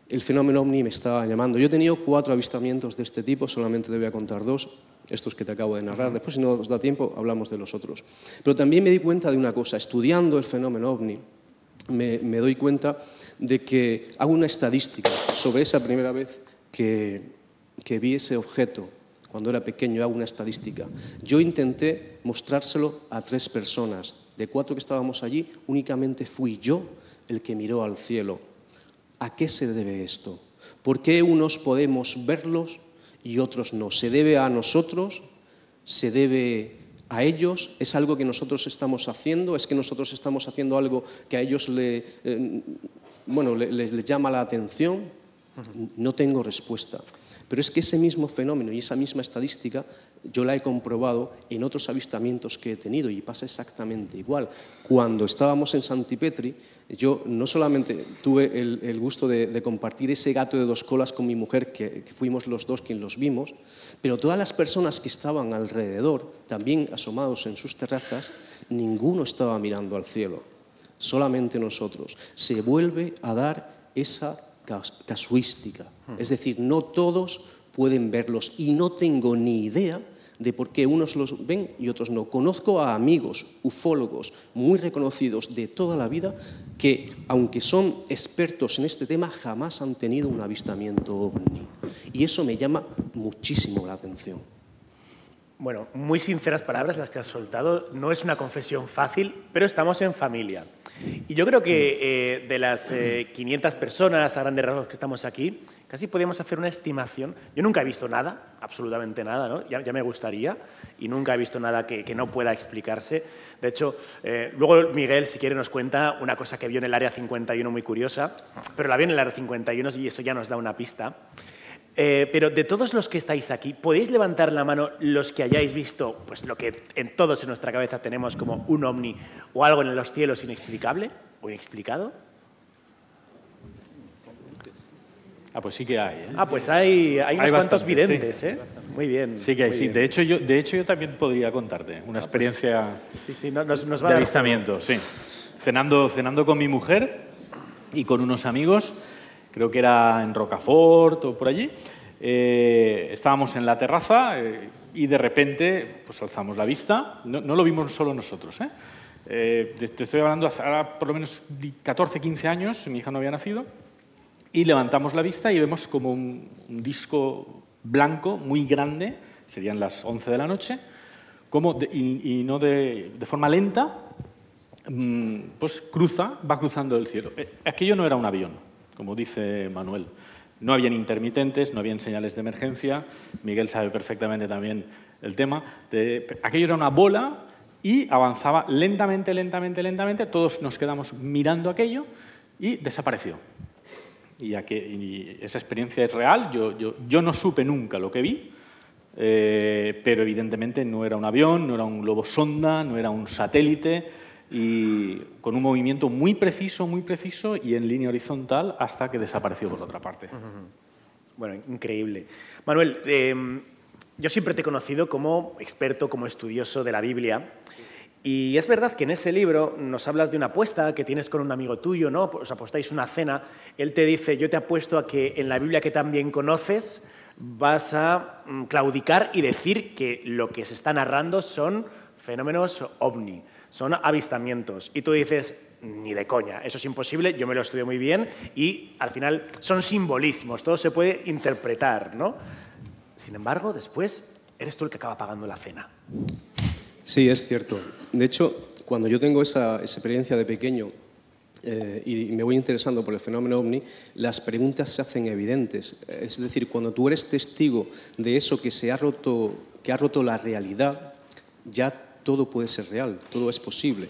el fenómeno ovni me estaba llamando. Yo he tenido 4 avistamientos de este tipo, solamente te voy a contar 2, estos que te acabo de narrar. Después, si no os da tiempo, hablamos de los otros. Pero también me di cuenta de una cosa. Estudiando el fenómeno ovni, me doy cuenta de que hago una estadística sobre esa primera vez que vi ese objeto. Cuando era pequeño hago una estadística. Yo intenté mostrárselo a 3 personas. De 4 que estábamos allí, únicamente fui yo el que miró al cielo. ¿A qué se debe esto? ¿Por qué unos podemos verlos y otros no? ¿Se debe a nosotros? ¿Se debe a ellos? ¿Es algo que nosotros estamos haciendo? ¿Es que nosotros estamos haciendo algo que a ellos les llama la atención? No tengo respuesta. Pero es que ese mismo fenómeno y esa misma estadística yo la he comprobado en otros avistamientos que he tenido y pasa exactamente igual. Cuando estábamos en Santipetri, yo no solamente tuve el gusto de compartir ese gato de 2 colas con mi mujer, que fuimos los 2 quienes los vimos, pero todas las personas que estaban alrededor, también asomados en sus terrazas, ninguno estaba mirando al cielo, solamente nosotros. Se vuelve a dar esa casuística, es decir, no todos pueden verlos y no tengo ni idea de por qué unos los ven y otros no. Conozco a amigos ufólogos muy reconocidos de toda la vida que, aunque son expertos en este tema, jamás han tenido un avistamiento ovni. Y eso me llama muchísimo la atención. Bueno, muy sinceras palabras las que has soltado. No es una confesión fácil, pero estamos en familia. Y yo creo que de las 500 personas a grandes rasgos que estamos aquí, casi podríamos hacer una estimación. Yo nunca he visto nada, absolutamente nada, ¿no? Ya me gustaría, y nunca he visto nada que no pueda explicarse. De hecho, luego Miguel, si quiere, nos cuenta una cosa que vio en el Área 51 muy curiosa, pero la vio en el Área 51 y eso ya nos da una pista. Pero de todos los que estáis aquí, ¿podéis levantar la mano los que hayáis visto pues, lo que todos en nuestra cabeza tenemos como un ovni o algo en los cielos inexplicable o inexplicado? Pues sí que hay, ¿eh? Pues hay unos cuantos videntes, sí. ¿eh? Muy bien. Sí que hay, sí. Bien. De hecho, yo también podría contarte una experiencia nos va de a avistamiento, sí. Cenando con mi mujer y con unos amigos, creo que era en Rocafort o por allí, estábamos en la terraza y de repente pues alzamos la vista. No lo vimos solo nosotros, ¿eh? Te estoy hablando hace ahora por lo menos 14, 15 años, mi hija no había nacido, y levantamos la vista y vemos como un disco blanco muy grande, serían las 11 de la noche, como no de forma lenta, pues va cruzando el cielo. Aquello no era un avión, como dice Manuel. No habían intermitentes, no habían señales de emergencia. Miguel sabe perfectamente también el tema. Aquello era una bola y avanzaba lentamente, lentamente, lentamente. Todos nos quedamos mirando aquello y desapareció. Y esa experiencia es real. Yo no supe nunca lo que vi, pero evidentemente no era un avión, no era un globo sonda, no era un satélite, y con un movimiento muy preciso y en línea horizontal hasta que desapareció por otra parte. Bueno, increíble. Manuel, yo siempre te he conocido como experto, como estudioso de la Biblia. Y es verdad que en ese libro nos hablas de una apuesta que tienes con un amigo tuyo, ¿no? Os apostáis una cena. Él te dice, yo te apuesto a que en la Biblia que también conoces vas a claudicar y decir que lo que se está narrando son fenómenos ovni, son avistamientos. Y tú dices, ni de coña, eso es imposible, yo me lo estudio muy bien y al final son simbolismos, todo se puede interpretar, ¿no? Sin embargo, después eres tú el que acaba pagando la cena. Sí, es cierto. De hecho, cuando yo tengo esa experiencia de pequeño y me voy interesando por el fenómeno ovni, las preguntas se hacen evidentes. Es decir, cuando tú eres testigo de eso que ha roto la realidad, ya todo puede ser real, todo es posible.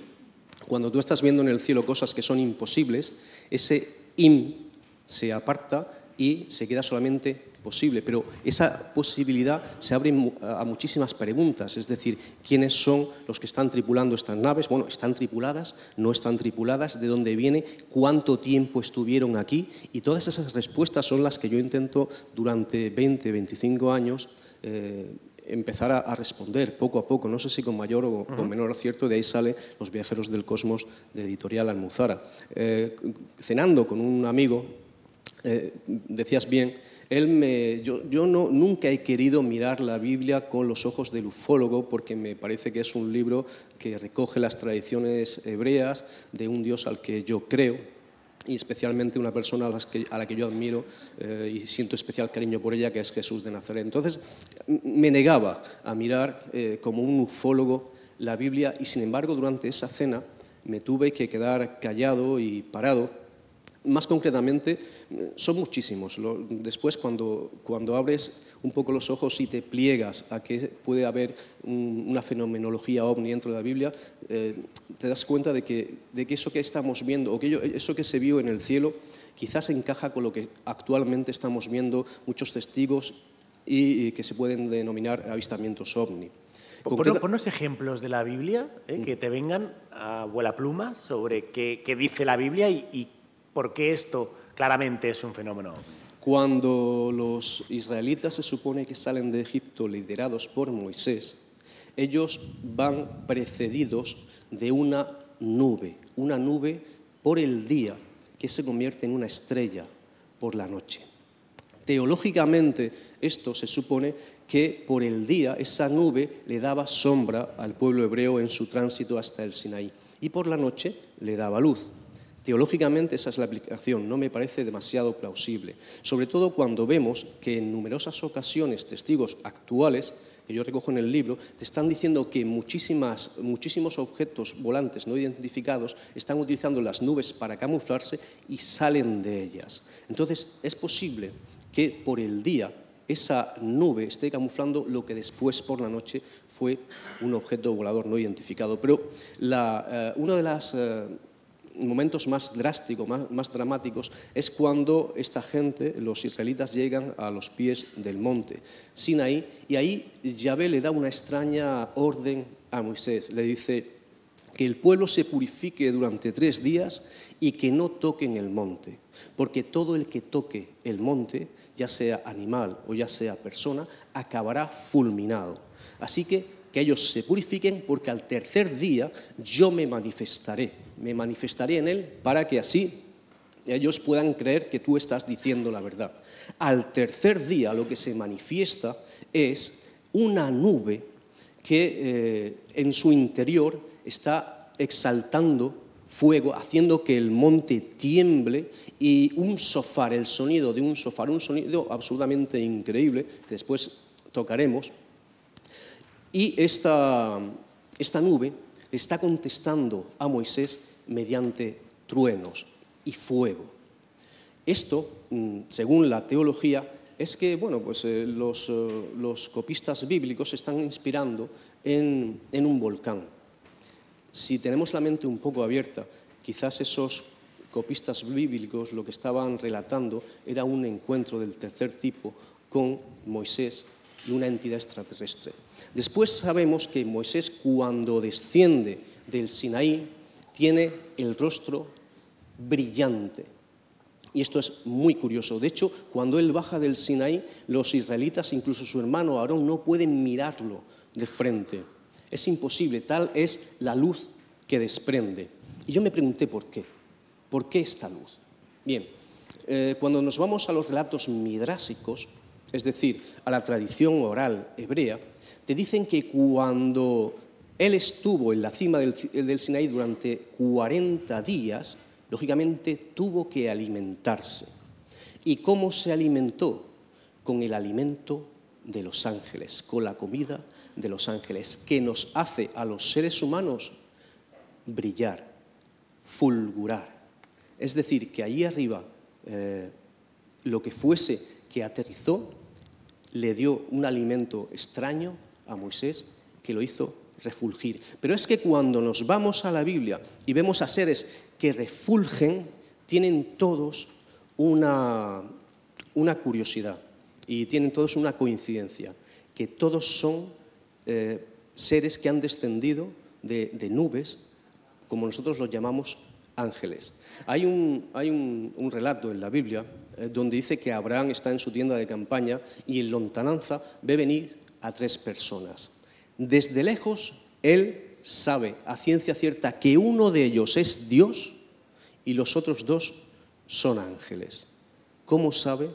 Cuando tú estás viendo en el cielo cosas que son imposibles, ese se aparta y se queda solamente posible, pero esa posibilidad se abre a muchísimas preguntas, es decir, ¿quiénes son los que están tripulando estas naves? Bueno, ¿están tripuladas? ¿No están tripuladas? ¿De dónde viene? ¿Cuánto tiempo estuvieron aquí? Y todas esas respuestas son las que yo intento durante 20, 25 años empezar a responder poco a poco, no sé si con mayor o con menor acierto, de ahí sale Los viajeros del cosmos de Editorial Almuzara. Cenando con un amigo, decías bien, yo nunca he querido mirar la Biblia con los ojos del ufólogo porque me parece que es un libro que recoge las tradiciones hebreas de un Dios al que yo creo y especialmente una persona a la que yo admiro y siento especial cariño por ella, que es Jesús de Nazaret. Entonces me negaba a mirar como un ufólogo la Biblia y sin embargo durante esa cena me tuve que quedar callado y parado. Más concretamente, son muchísimos. Después, cuando abres un poco los ojos y te pliegas a que puede haber una fenomenología ovni dentro de la Biblia, te das cuenta de que eso que estamos viendo, o que eso que se vio en el cielo, quizás encaja con lo que actualmente estamos viendo muchos testigos y que se pueden denominar avistamientos ovni. Ponnos ejemplos de la Biblia que te vengan a vuelapluma sobre qué dice la Biblia y ¿por qué esto claramente es un fenómeno? Cuando los israelitas se supone que salen de Egipto liderados por Moisés, ellos van precedidos de una nube por el día que se convierte en una estrella por la noche. Teológicamente, esto se supone que por el día esa nube le daba sombra al pueblo hebreo en su tránsito hasta el Sinaí y por la noche le daba luz. Teológicamente esa es la aplicación, no me parece demasiado plausible, sobre todo cuando vemos que en numerosas ocasiones testigos actuales, que yo recojo en el libro, te están diciendo que muchísimos objetos volantes no identificados están utilizando las nubes para camuflarse y salen de ellas. Entonces es posible que por el día esa nube esté camuflando lo que después por la noche fue un objeto volador no identificado. Pero uno de los momentos más drásticos, más dramáticos, es cuando esta gente, los israelitas, llegan a los pies del monte Sinaí y ahí Yahvé le da una extraña orden a Moisés. Le dice que el pueblo se purifique durante 3 días y que no toquen el monte, porque todo el que toque el monte, ya sea animal o ya sea persona, acabará fulminado. Así que ellos se purifiquen porque al tercer día yo me manifestaré en él para que así ellos puedan creer que tú estás diciendo la verdad. Al tercer día lo que se manifiesta es una nube que en su interior está exaltando fuego, haciendo que el monte tiemble y el sonido de un shofar, un sonido absolutamente increíble que después tocaremos. Y esta nube está contestando a Moisés mediante truenos y fuego. Esto, según la teología, es que los copistas bíblicos se están inspirando en un volcán. Si tenemos la mente un poco abierta, quizás esos copistas bíblicos lo que estaban relatando era un encuentro del tercer tipo con Moisés y una entidad extraterrestre. Después sabemos que Moisés, cuando desciende del Sinaí, tiene el rostro brillante, Y esto es muy curioso. De hecho, cuando él baja del Sinaí, los israelitas, incluso su hermano Aarón, no pueden mirarlo de frente. Es imposible, tal es la luz que desprende. Y yo me pregunté por qué. ¿Por qué esta luz? Bien, cuando nos vamos a los relatos midrásicos, es decir, a la tradición oral hebrea, te dicen que cuando él estuvo en la cima del Sinaí durante 40 días, lógicamente tuvo que alimentarse. ¿Y cómo se alimentó? Con el alimento de los ángeles, con la comida de los ángeles, que nos hace a los seres humanos brillar, fulgurar. Es decir, que ahí arriba lo que fuese que aterrizó le dio un alimento extraño a Moisés que lo hizo refulgir. Pero es que cuando nos vamos a la Biblia y vemos a seres que refulgen, tienen todos una curiosidad y tienen todos una coincidencia, que todos son seres que han descendido de nubes, como nosotros los llamamos ángeles. Hay un relato en la Biblia donde dice que Abraham está en su tienda de campaña y en lontananza ve venir a 3 personas. Desde lejos, él sabe a ciencia cierta que uno de ellos es Dios y los otros 2 son ángeles. ¿Cómo sabe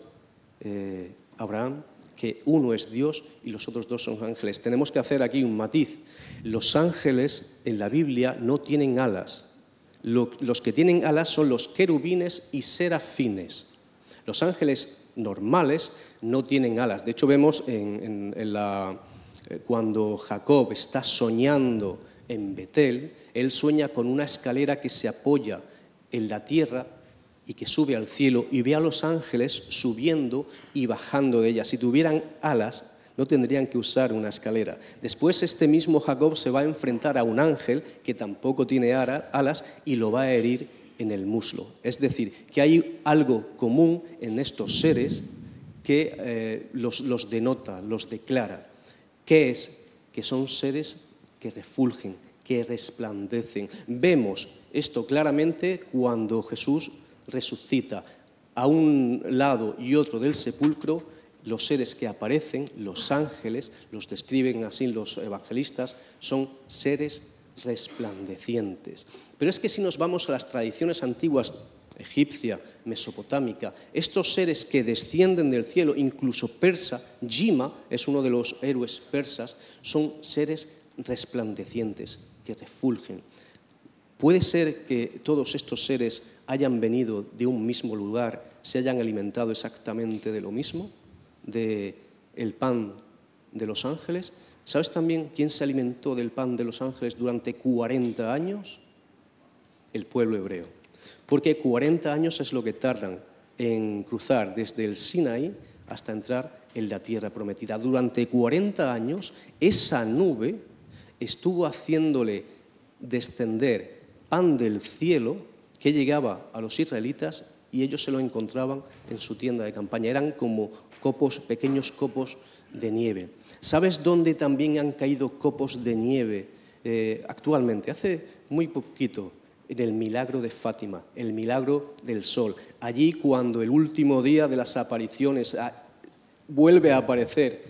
Abraham que uno es Dios y los otros 2 son ángeles? Tenemos que hacer aquí un matiz. Los ángeles en la Biblia no tienen alas. Los que tienen alas son los querubines y serafines. Los ángeles normales no tienen alas. De hecho, vemos cuando Jacob está soñando en Betel, él sueña con una escalera que se apoya en la tierra y que sube al cielo y ve a los ángeles subiendo y bajando de ella. Si tuvieran alas, no tendrían que usar una escalera. Después este mismo Jacob se va a enfrentar a un ángel que tampoco tiene alas y lo va a herir en el muslo. Es decir, que hay algo común en estos seres que los denota, los declara. ¿Qué es? Que son seres que refulgen, que resplandecen. Vemos esto claramente cuando Jesús resucita. A un lado y otro del sepulcro, los seres que aparecen, los ángeles, los describen así los evangelistas, son seres resplandecientes. Pero es que si nos vamos a las tradiciones antiguas, egipcia, mesopotámica, estos seres que descienden del cielo, incluso persa, Yima es uno de los héroes persas, son seres resplandecientes, que refulgen. ¿Puede ser que todos estos seres hayan venido de un mismo lugar, se hayan alimentado exactamente de lo mismo? Del pan de los ángeles. ¿Sabes también quién se alimentó del pan de los ángeles durante 40 años? El pueblo hebreo. Porque 40 años es lo que tardan en cruzar desde el Sinaí hasta entrar en la tierra prometida. Durante 40 años esa nube estuvo haciéndole descender pan del cielo que llegaba a los israelitas y ellos se lo encontraban en su tienda de campaña. Eran como pequeños copos de nieve. ¿Sabes dónde también han caído copos de nieve actualmente? Hace muy poquito, en el milagro de Fátima, el milagro del sol. Allí, cuando el último día de las apariciones vuelve a aparecer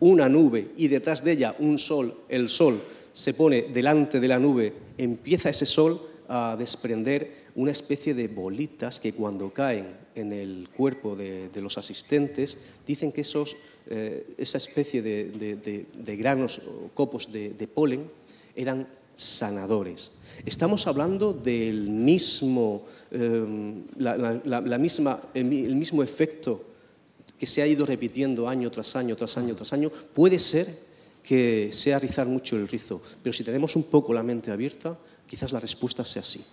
una nube y detrás de ella un sol, el sol se pone delante de la nube, empieza ese sol a desprender una especie de bolitas que cuando caen en el cuerpo de los asistentes, dicen que esa especie de granos o copos de polen eran sanadores. Estamos hablando del mismo, el mismo efecto que se ha ido repitiendo año tras año, tras año, tras año. Puede ser que sea rizar mucho el rizo, pero si tenemos un poco la mente abierta, quizás la respuesta sea sí.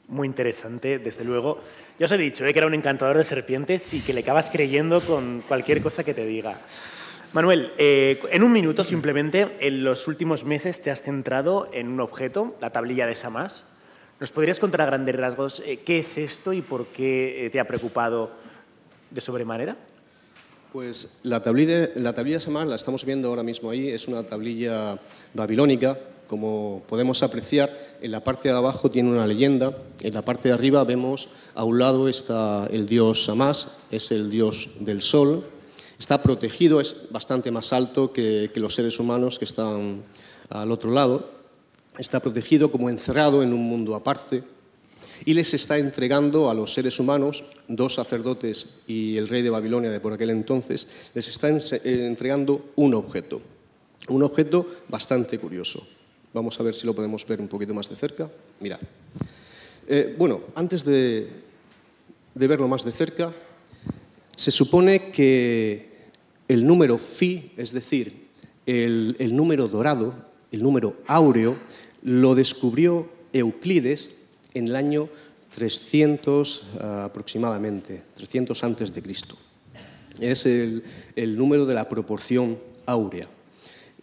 Muy interesante, desde luego. Ya os he dicho que era un encantador de serpientes y que le acabas creyendo con cualquier cosa que te diga. Manuel, en un minuto simplemente, en los últimos meses te has centrado en un objeto, la tablilla de Samás. ¿Nos podrías contar a grandes rasgos qué es esto y por qué te ha preocupado de sobremanera? Pues la tablilla de Samás, la estamos viendo ahora mismo ahí, es una tablilla babilónica como podemos apreciar, en la parte de abajo tiene una leyenda, en la parte de arriba vemos a un lado está el dios Shamash, es el dios del sol, está protegido, es bastante más alto que los seres humanos que están al otro lado, está protegido como encerrado en un mundo aparte y les está entregando a los seres humanos, 2 sacerdotes y el rey de Babilonia de por aquel entonces, les está entregando un objeto bastante curioso. Vamos a ver si lo podemos ver un poquito más de cerca. Mirad. Bueno, antes de verlo más de cerca, se supone que el número Phi, es decir, el número dorado, el número áureo, lo descubrió Euclides en el año 300 aproximadamente, 300 antes de Cristo. Es el número de la proporción áurea.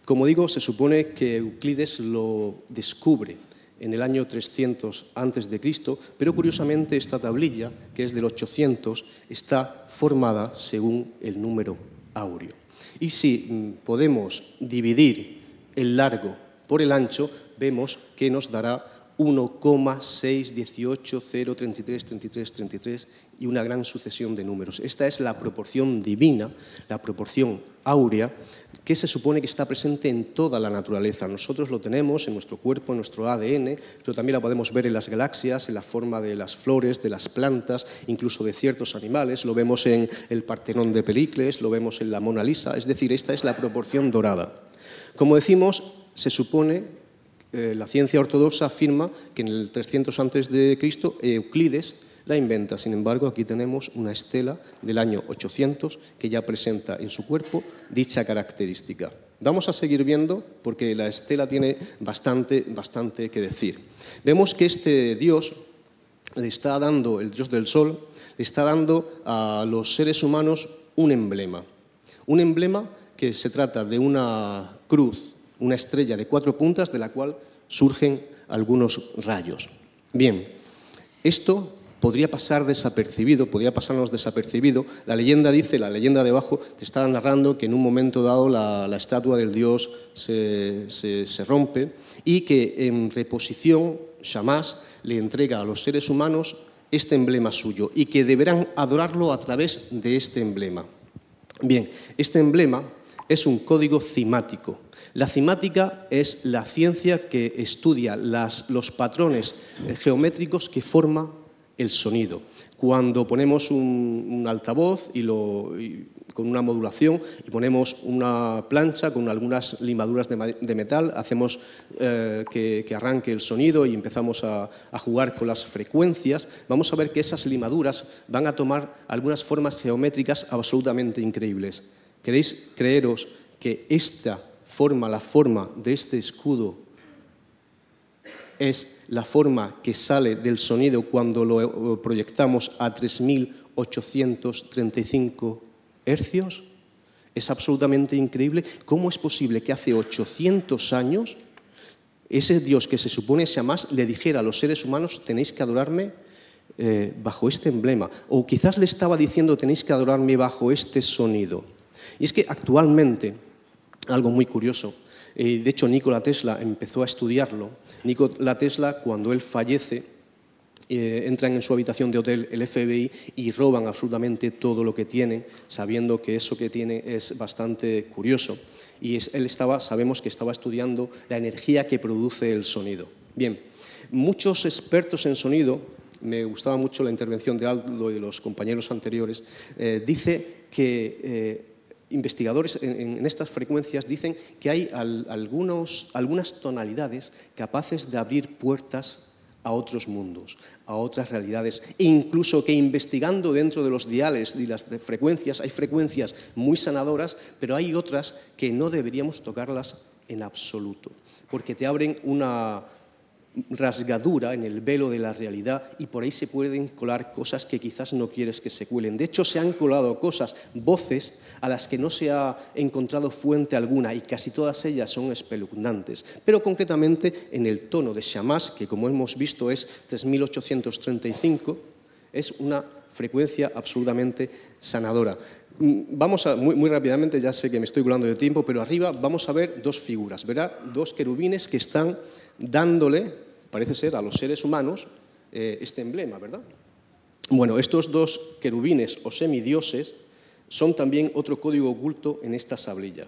Como digo, se supone que Euclides lo descubre en el año 300 antes de Cristo, pero curiosamente esta tablilla, que es del 800, está formada según el número áureo. Y si podemos dividir el largo por el ancho, vemos que nos dará 1,618,033,33,33 y una gran sucesión de números. Esta es la proporción divina, la proporción áurea, que se supone que está presente en toda la naturaleza. Nosotros lo tenemos en nuestro cuerpo, en nuestro ADN, pero también la podemos ver en las galaxias, en la forma de las flores, de las plantas, incluso de ciertos animales. Lo vemos en el Partenón de Pericles, lo vemos en la Mona Lisa. Es decir, esta es la proporción dorada. Como decimos, se supone la ciencia ortodoxa afirma que en el 300 antes de Cristo Euclides la inventa. Sin embargo, aquí tenemos una estela del año 800 que ya presenta en su cuerpo dicha característica. Vamos a seguir viendo porque la estela tiene bastante que decir. Vemos que este dios le está dando, el dios del sol, le está dando a los seres humanos un emblema que se trata de una cruz, una estrella de 4 puntas de la cual surgen algunos rayos. Bien, esto podría pasar desapercibido, podría pasarnos desapercibido. La leyenda dice, la leyenda de abajo te está narrando que en un momento dado la estatua del dios se rompe y que en reposición Shamash le entrega a los seres humanos este emblema suyo y que deberán adorarlo a través de este emblema. Bien, este emblema es un código cimático. La cimática es la ciencia que estudia los patrones geométricos que forma el sonido. Cuando ponemos un altavoz con una modulación y ponemos una plancha con algunas limaduras de metal, hacemos que arranque el sonido y empezamos a jugar con las frecuencias, vamos a ver que esas limaduras van a tomar algunas formas geométricas absolutamente increíbles. ¿Queréis creeros que esta forma, la forma de este escudo, es la forma que sale del sonido cuando lo proyectamos a 3.835 hercios? Es absolutamente increíble. ¿Cómo es posible que hace 800 años ese Dios que se supone Shamash le dijera a los seres humanos tenéis que adorarme bajo este emblema? O quizás le estaba diciendo tenéis que adorarme bajo este sonido. Y es que actualmente, algo muy curioso, de hecho Nikola Tesla empezó a estudiarlo. Nikola Tesla, cuando él fallece, entran en su habitación de hotel el FBI y roban absolutamente todo lo que tienen, sabiendo que eso que tiene es bastante curioso. Y sabemos que estaba estudiando la energía que produce el sonido. Bien, muchos expertos en sonido, me gustaba mucho la intervención de Aldo y de los compañeros anteriores, dice que investigadores en estas frecuencias dicen que hay algunas tonalidades capaces de abrir puertas a otros mundos, a otras realidades, e incluso que investigando dentro de los diales y las frecuencias, hay frecuencias muy sanadoras, pero hay otras que no deberíamos tocarlas en absoluto, porque te abren una rasgadura en el velo de la realidad y por ahí se pueden colar cosas que quizás no quieres que se cuelen. De hecho, se han colado cosas, voces a las que no se ha encontrado fuente alguna y casi todas ellas son espeluznantes, pero concretamente en el tono de Shamash, que como hemos visto es 3835, es una frecuencia absolutamente sanadora. Vamos a, muy rápidamente, ya sé que me estoy colando de tiempo, pero arriba vamos a ver dos figuras. Verá dos querubines que están dándole, parece ser, a los seres humanos este emblema, ¿verdad? Bueno, estos dos querubines o semidioses son también otro código oculto en esta tablilla,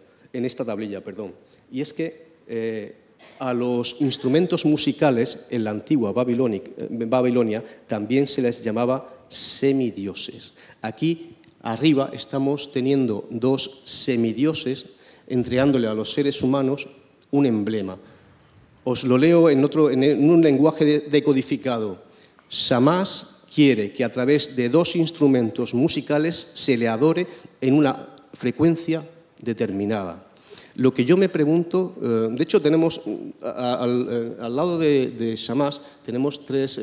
y es que a los instrumentos musicales en la antigua Babilonia también se les llamaba semidioses. Aquí arriba estamos teniendo dos semidioses entregándole a los seres humanos un emblema. Os lo leo en un lenguaje decodificado. Shamash quiere que a través de dos instrumentos musicales se le adore en una frecuencia determinada. Lo que yo me pregunto, de hecho tenemos al lado de Shamash tenemos tres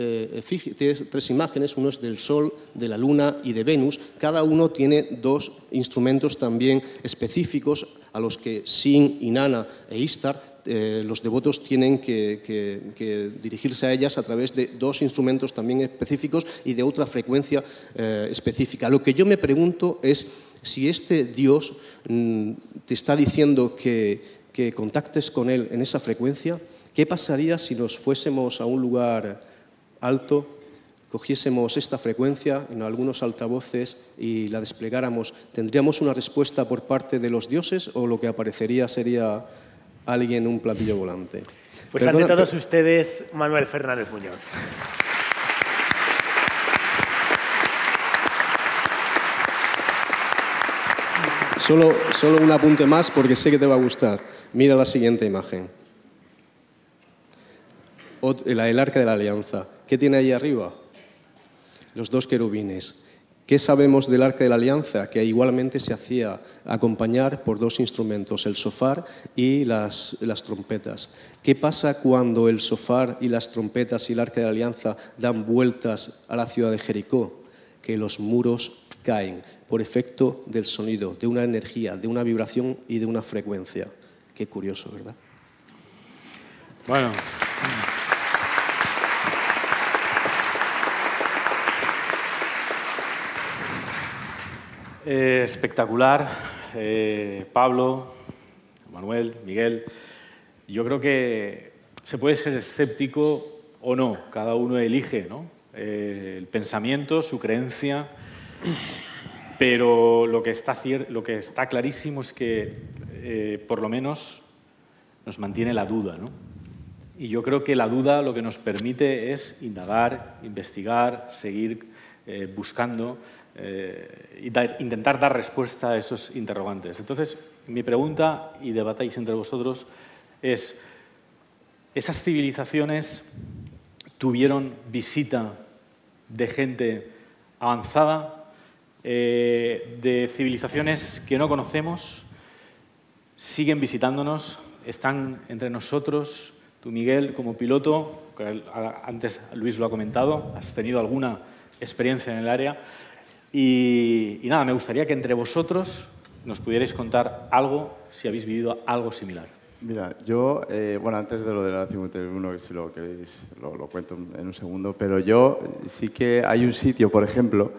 imágenes, uno es del Sol, de la Luna y de Venus. Cada uno tiene dos instrumentos también específicos a los que Sin, Inanna e Ishtar, los devotos tienen que dirigirse a ellas a través de dos instrumentos también específicos y de otra frecuencia específica. Lo que yo me pregunto es si este Dios te está diciendo que contactes con Él en esa frecuencia, ¿qué pasaría si nos fuésemos a un lugar alto, cogiésemos esta frecuencia en algunos altavoces y la desplegáramos? ¿Tendríamos una respuesta por parte de los dioses o lo que aparecería sería alguien en un platillo volante? Pues ante todos ustedes, Manuel Fernández Muñoz. Solo un apunte más porque sé que te va a gustar. Mira la siguiente imagen. El arca de la alianza. ¿Qué tiene ahí arriba? Los dos querubines. ¿Qué sabemos del arca de la alianza? Que igualmente se hacía acompañar por dos instrumentos, el shofar y las trompetas. ¿Qué pasa cuando el shofar y las trompetas y el arca de la alianza dan vueltas a la ciudad de Jericó? Que los muros caen por efecto del sonido, de una energía, de una vibración y de una frecuencia. Qué curioso, ¿verdad? Bueno. Espectacular. Pablo, Manuel, Miguel. Yo creo que se puede ser escéptico o no. Cada uno elige, ¿no? El pensamiento, su creencia. Pero lo que está clarísimo es que, por lo menos, nos mantiene la duda, ¿no? Y yo creo que la duda lo que nos permite es indagar, investigar, seguir buscando, intentar dar respuesta a esos interrogantes. Entonces, mi pregunta, y debatáis entre vosotros, es: ¿esas civilizaciones tuvieron visita de gente avanzada, de civilizaciones que no conocemos? ¿Siguen visitándonos? ¿Están entre nosotros? Tú, Miguel, como piloto, antes Luis lo ha comentado, has tenido alguna experiencia en el área. Y nada, me gustaría que entre vosotros nos pudierais contar algo, si habéis vivido algo similar. Mira, yo, bueno, antes de lo del Área 51, que si lo queréis, lo cuento en un segundo, pero yo sí que hay un sitio, por ejemplo,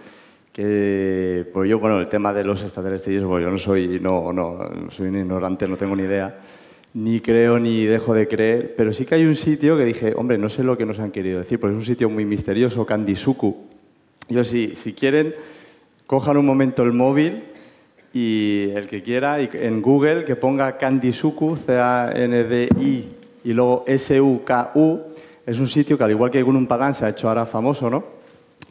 que, pues yo, bueno, el tema de los extraterrestres, pues yo no soy un ignorante, no tengo ni idea, ni creo ni dejo de creer, pero sí que hay un sitio que dije, hombre, no sé lo que nos han querido decir, porque es un sitio muy misterioso, Kandisuku. Yo, si quieren, cojan un momento el móvil y el que quiera, y en Google, que ponga Kandisuku, C-A-N-D-I, y luego S-U-K-U, es un sitio que, al igual que Gunung Padang se ha hecho ahora famoso, ¿no?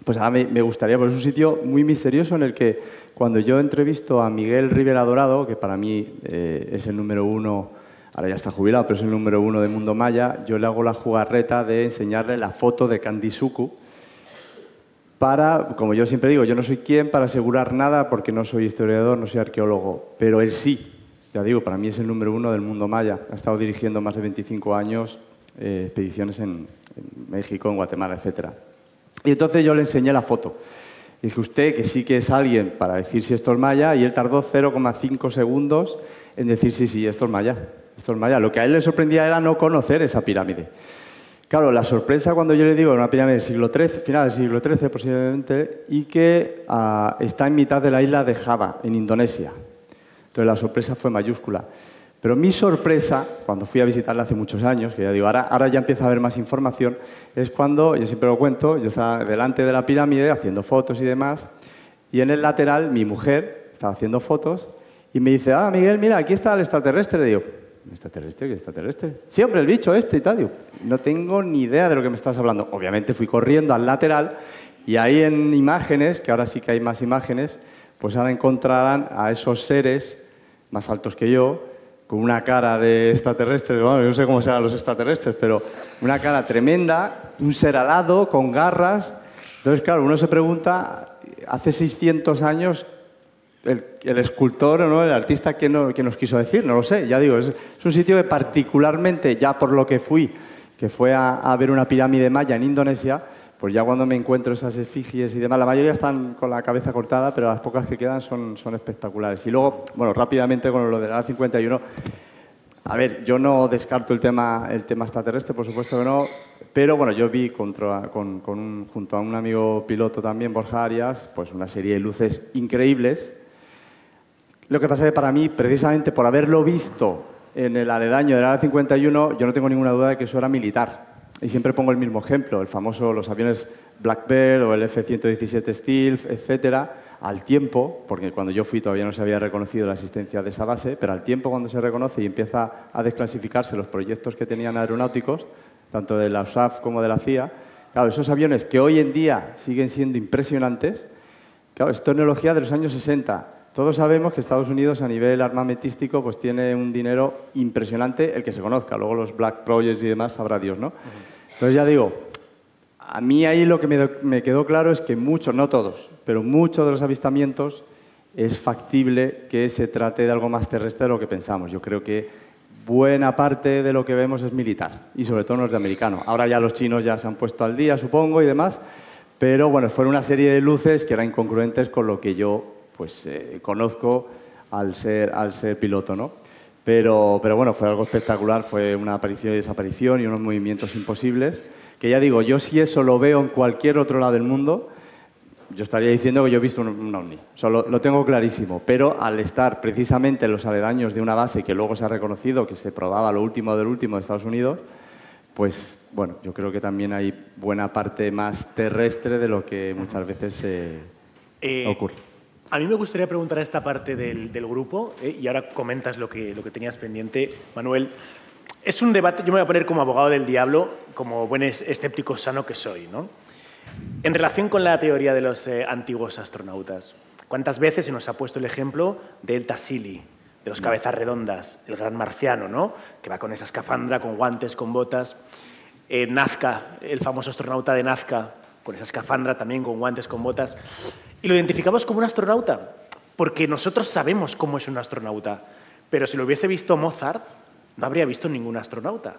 Pues ahora me gustaría, porque es un sitio muy misterioso en el que, cuando yo entrevisto a Miguel Rivera Dorado, que para mí es el número 1, ahora ya está jubilado, pero es el número 1 de Mundo Maya, yo le hago la jugarreta de enseñarle la foto de Kandisuku para, como yo siempre digo, yo no soy quien para asegurar nada porque no soy historiador, no soy arqueólogo, pero él sí. Ya digo, para mí es el número 1 del Mundo Maya. Ha estado dirigiendo más de 25 años expediciones en México, en Guatemala, etc. Y entonces yo le enseñé la foto. Dije, usted que sí que es alguien para decir si esto es maya, y él tardó 0,5 segundos en decir sí, esto es maya. Esto es maya. Lo que a él le sorprendía era no conocer esa pirámide. Claro, la sorpresa cuando yo le digo una pirámide del siglo XIII, final del siglo XIII posiblemente, y que está en mitad de la isla de Java, en Indonesia. Entonces la sorpresa fue mayúscula. Pero mi sorpresa, cuando fui a visitarla hace muchos años, que ya digo, ahora ya empieza a haber más información, es cuando, yo siempre lo cuento, yo estaba delante de la pirámide haciendo fotos y demás, y en el lateral mi mujer estaba haciendo fotos y me dice, Miguel, mira, aquí está el extraterrestre. Y digo, ¿extraterrestre? ¿Qué extraterrestre? Sí, hombre, el bicho este y tal. Digo, no tengo ni idea de lo que me estás hablando. Obviamente fui corriendo al lateral y ahí en imágenes, que ahora sí que hay más imágenes, pues ahora encontrarán a esos seres más altos que yo, con una cara de extraterrestres, bueno, yo no sé cómo serán los extraterrestres, pero una cara tremenda, un ser alado, con garras. Entonces, claro, uno se pregunta, hace 600 años, el escultor, ¿no?, el artista, ¿qué nos quiso decir? No lo sé, ya digo, es un sitio que particularmente, ya por lo que fui, que fue a ver una pirámide maya en Indonesia, pues ya cuando me encuentro esas efigies y demás, la mayoría están con la cabeza cortada, pero las pocas que quedan son espectaculares. Y luego, bueno, rápidamente con lo del Área 51, a ver, yo no descarto el tema extraterrestre, por supuesto que no, pero bueno, yo vi junto a un amigo piloto también, Borja Arias, pues una serie de luces increíbles. Lo que pasa es que para mí, precisamente por haberlo visto en el aledaño del Área 51, yo no tengo ninguna duda de que eso era militar. Y siempre pongo el mismo ejemplo, el famoso, los aviones Blackbird o el F-117 Stealth, etcétera, al tiempo, porque cuando yo fui todavía no se había reconocido la existencia de esa base, pero al tiempo cuando se reconoce y empieza a desclasificarse los proyectos que tenían aeronáuticos, tanto de la USAF como de la CIA, claro, esos aviones que hoy en día siguen siendo impresionantes, claro, es tecnología de los años 60. Todos sabemos que Estados Unidos a nivel armamentístico pues tiene un dinero impresionante, el que se conozca. Luego los Black Projects y demás, sabrá Dios, ¿no? Entonces ya digo, a mí ahí lo que me quedó claro es que muchos, no todos, pero muchos de los avistamientos es factible que se trate de algo más terrestre de lo que pensamos. Yo creo que buena parte de lo que vemos es militar y sobre todo norteamericano. Ahora ya los chinos ya se han puesto al día, supongo, y demás, pero bueno, fueron una serie de luces que eran incongruentes con lo que yo pues conozco al ser piloto, ¿no? Pero bueno, fue algo espectacular, fue una aparición y desaparición y unos movimientos imposibles, que ya digo, yo si eso lo veo en cualquier otro lado del mundo, yo estaría diciendo que yo he visto un ovni, eso lo tengo clarísimo, pero al estar precisamente en los aledaños de una base que luego se ha reconocido, que se probaba lo último del último de Estados Unidos, pues bueno, yo creo que también hay buena parte más terrestre de lo que muchas veces ocurre. A mí me gustaría preguntar a esta parte del grupo, y ahora comentas lo que tenías pendiente, Manuel. Es un debate, yo me voy a poner como abogado del diablo, como buen escéptico sano que soy, ¿no? En relación con la teoría de los antiguos astronautas, ¿cuántas veces se nos ha puesto el ejemplo del Tassili, de los cabezas redondas, el gran marciano, ¿no?, que va con esa escafandra, con guantes, con botas? Nazca, el famoso astronauta de Nazca, con esa escafandra también, con guantes, con botas. Y lo identificamos como un astronauta, porque nosotros sabemos cómo es un astronauta, pero si lo hubiese visto Mozart, no habría visto ningún astronauta.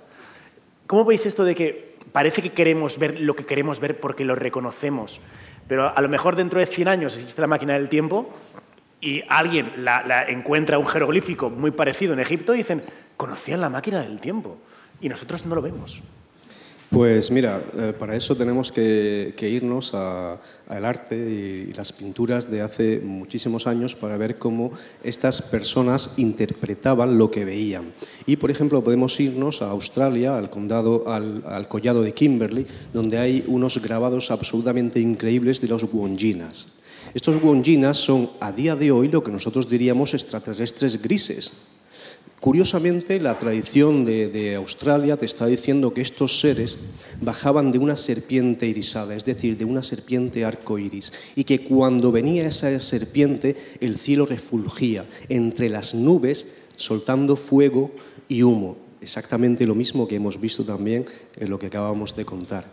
¿Cómo veis esto de que parece que queremos ver lo que queremos ver porque lo reconocemos, pero a lo mejor dentro de 100 años existe la máquina del tiempo y alguien la encuentra un jeroglífico muy parecido en Egipto y dicen, conocían la máquina del tiempo, y nosotros no lo vemos? Pues mira, para eso tenemos que irnos al arte y las pinturas de hace muchísimos años para ver cómo estas personas interpretaban lo que veían. Y, por ejemplo, podemos irnos a Australia, al collado de Kimberley, donde hay unos grabados absolutamente increíbles de los Wonginas. Estos Wonginas son, a día de hoy, lo que nosotros diríamos extraterrestres grises. Curiosamente, la tradición de Australia te está diciendo que estos seres bajaban de una serpiente irisada, es decir, de una serpiente arcoíris, y que cuando venía esa serpiente el cielo refulgía entre las nubes soltando fuego y humo. Exactamente lo mismo que hemos visto también en lo que acabamos de contar.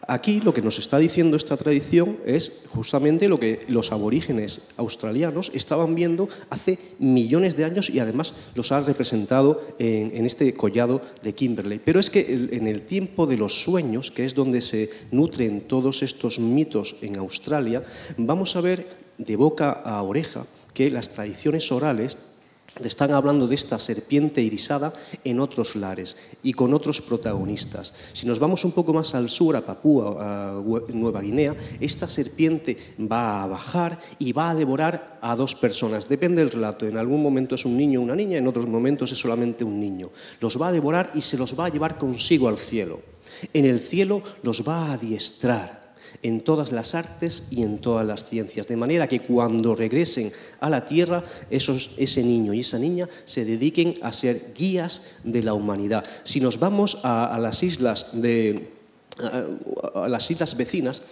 Aquí lo que nos está diciendo esta tradición es justamente lo que los aborígenes australianos estaban viendo hace millones de años y además los ha representado en este collado de Kimberley. Pero es que en el tiempo de los sueños, que es donde se nutren todos estos mitos en Australia, vamos a ver de boca a oreja que las tradiciones orales Están hablando de esta serpiente irisada en otros lares y con otros protagonistas. Si nos vamos un poco más al sur, a Papúa, a Nueva Guinea, esta serpiente va a bajar y va a devorar a 2 personas. Depende del relato. En algún momento es un niño o una niña, en otros momentos es solamente un niño. Los va a devorar y se los va a llevar consigo al cielo. En el cielo los va a adiestrar en todas las artes y en todas las ciencias, de manera que cuando regresen a la tierra, ese niño y esa niña se dediquen a ser guías de la humanidad. Si nos vamos a las islas vecinas,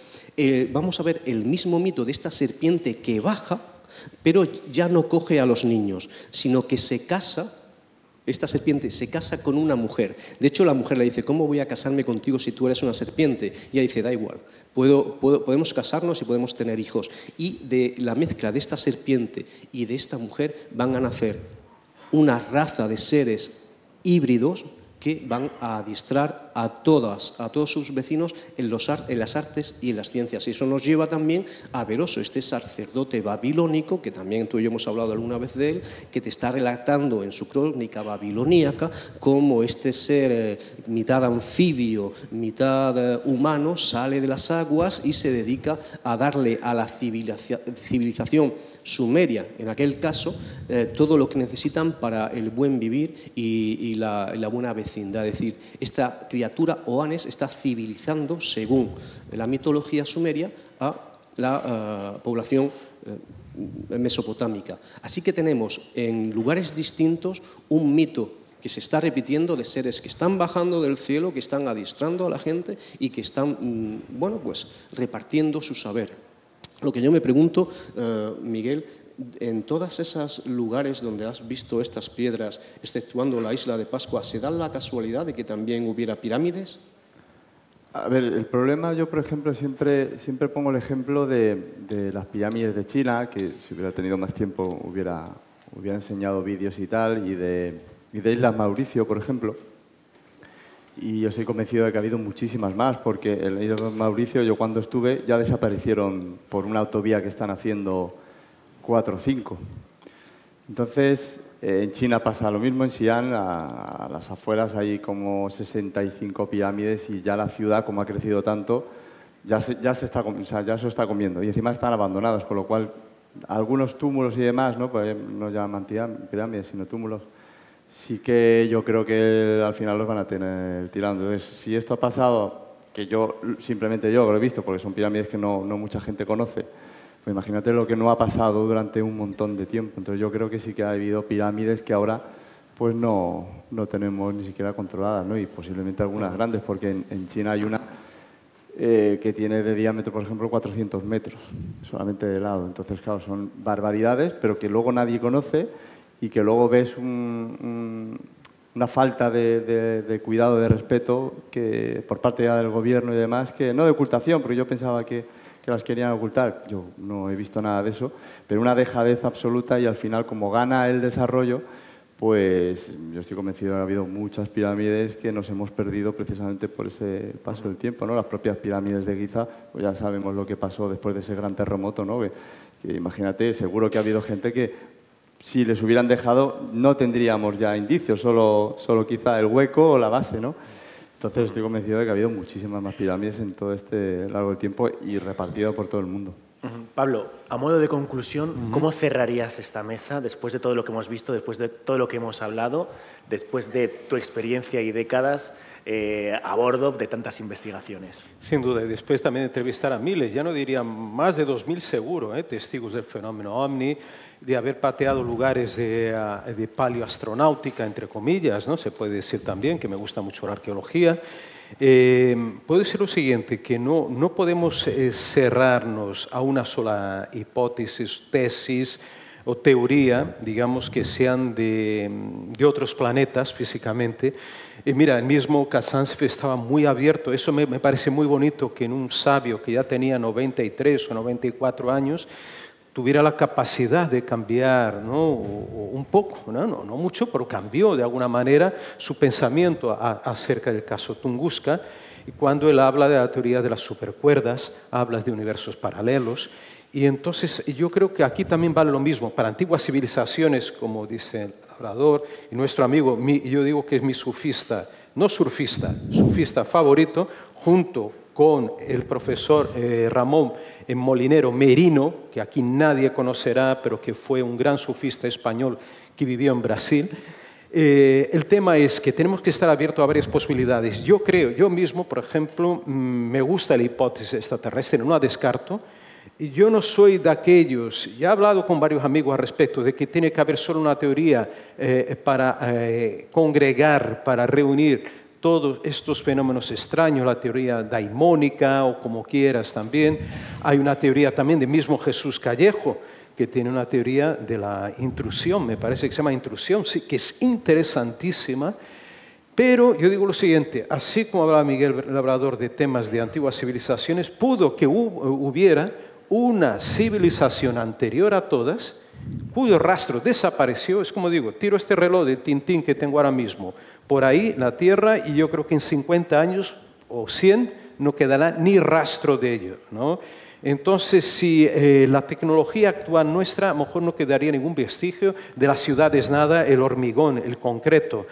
vamos a ver el mismo mito de esta serpiente que baja, pero ya no coge a los niños, sino que se casa. Esta serpiente se casa con una mujer. De hecho, la mujer le dice, ¿cómo voy a casarme contigo si tú eres una serpiente? Y ella dice, da igual, podemos casarnos y podemos tener hijos. Y de la mezcla de esta serpiente y de esta mujer van a nacer una raza de seres híbridos que van a adiestrar a todos sus vecinos en las artes y en las ciencias. Y eso nos lleva también a Beroso, este sacerdote babilónico, que también tú y yo hemos hablado alguna vez de él, que te está relatando en su crónica babiloníaca cómo este ser mitad anfibio, mitad humano, sale de las aguas y se dedica a darle a la civilización sumeria, en aquel caso, todo lo que necesitan para el buen vivir y la buena vecindad. Es decir, esta criatura, Oannes, está civilizando, según la mitología sumeria, a la población mesopotámica. Así que tenemos en lugares distintos un mito que se está repitiendo de seres que están bajando del cielo, que están adiestrando a la gente y que están, bueno, pues repartiendo su saber. Lo que yo me pregunto, Miguel, en todos esos lugares donde has visto estas piedras, exceptuando la isla de Pascua, ¿se da la casualidad de que también hubiera pirámides? A ver, el problema, yo por ejemplo siempre pongo el ejemplo de las pirámides de China, que si hubiera tenido más tiempo hubiera enseñado vídeos y tal, y de Islas Mauricio, por ejemplo. Y yo estoy convencido de que ha habido muchísimas más, porque en la isla de Mauricio, yo cuando estuve, ya desaparecieron por una autovía que están haciendo 4 o 5. Entonces, en China pasa lo mismo, en Xi'an, a las afueras hay como 65 pirámides y ya la ciudad, como ha crecido tanto, ya se lo está comiendo. Y encima están abandonadas, con lo cual algunos túmulos y demás, ¿no? Pues no llaman pirámides, sino túmulos. Sí que yo creo que al final los van a tener tirando. Entonces, si esto ha pasado, que simplemente yo lo he visto, porque son pirámides que no mucha gente conoce, pues imagínate lo que no ha pasado durante un montón de tiempo. Entonces yo creo que sí que ha habido pirámides que ahora pues no tenemos ni siquiera controladas, ¿no? Y posiblemente algunas grandes, porque en China hay una que tiene de diámetro, por ejemplo, 400 metros, solamente de lado. Entonces, claro, son barbaridades, pero que luego nadie conoce, y que luego ves una falta de cuidado, de respeto que por parte ya del gobierno y demás, que no de ocultación, porque yo pensaba que las querían ocultar. Yo no he visto nada de eso, pero una dejadez absoluta, y al final, como gana el desarrollo, pues yo estoy convencido de que ha habido muchas pirámides que nos hemos perdido precisamente por ese paso del tiempo, ¿no? Las propias pirámides de Giza, pues ya sabemos lo que pasó después de ese gran terremoto, ¿no? Que imagínate, seguro que ha habido gente que, si les hubieran dejado, no tendríamos ya indicios, solo quizá el hueco o la base, ¿no? Entonces estoy convencido de que ha habido muchísimas más pirámides en todo este largo tiempo y repartido por todo el mundo. Pablo, a modo de conclusión, ¿cómo cerrarías esta mesa después de todo lo que hemos visto, después de todo lo que hemos hablado, después de tu experiencia y décadas a bordo de tantas investigaciones? Sin duda, y después también de entrevistar a miles, ya no diría más de 2000 seguro, testigos del fenómeno OVNI, de haber pateado lugares de paleoastronáutica, entre comillas, ¿no? Se puede decir también que me gusta mucho la arqueología. Puedo decir lo siguiente, que no podemos cerrarnos a una sola hipótesis, tesis o teoría, digamos, que sean de otros planetas físicamente. Mira, el mismo Kazantsev estaba muy abierto. Eso me parece muy bonito, que en un sabio que ya tenía 93 o 94 años tuviera la capacidad de cambiar, ¿no? Un poco, no mucho, pero cambió de alguna manera su pensamiento acerca del caso Tunguska. Y cuando él habla de la teoría de las supercuerdas, habla de universos paralelos. Y entonces yo creo que aquí también vale lo mismo. Para antiguas civilizaciones, como dice el orador, y nuestro amigo, yo digo que es mi sufista, no surfista, sufista favorito, junto con el profesor Ramón Molinero Merino, que aquí nadie conocerá, pero que fue un gran sufista español que vivió en Brasil. El tema es que tenemos que estar abiertos a varias posibilidades. Yo creo, yo mismo, por ejemplo, me gusta la hipótesis extraterrestre, no la descarto. Yo no soy de aquellos, ya he hablado con varios amigos al respecto, de que tiene que haber solo una teoría para congregar, para reunir todos estos fenómenos extraños, la teoría daimónica o como quieras también. Hay una teoría también del mismo Jesús Callejo, que tiene una teoría de la intrusión, me parece que se llama intrusión, sí, que es interesantísima. Pero yo digo lo siguiente, así como hablaba Miguel Labrador de temas de antiguas civilizaciones, pudo que hubiera una civilización anterior a todas, cuyo rastro desapareció. Es como digo, tiro este reloj de Tintín que tengo ahora mismo por ahí, la Tierra, y yo creo que en 50 años o 100 no quedará ni rastro de ello, ¿no? Entonces, si la tecnología actual nuestra, a lo mejor no quedaría ningún vestigio de las ciudades, nada, el hormigón, el concreto,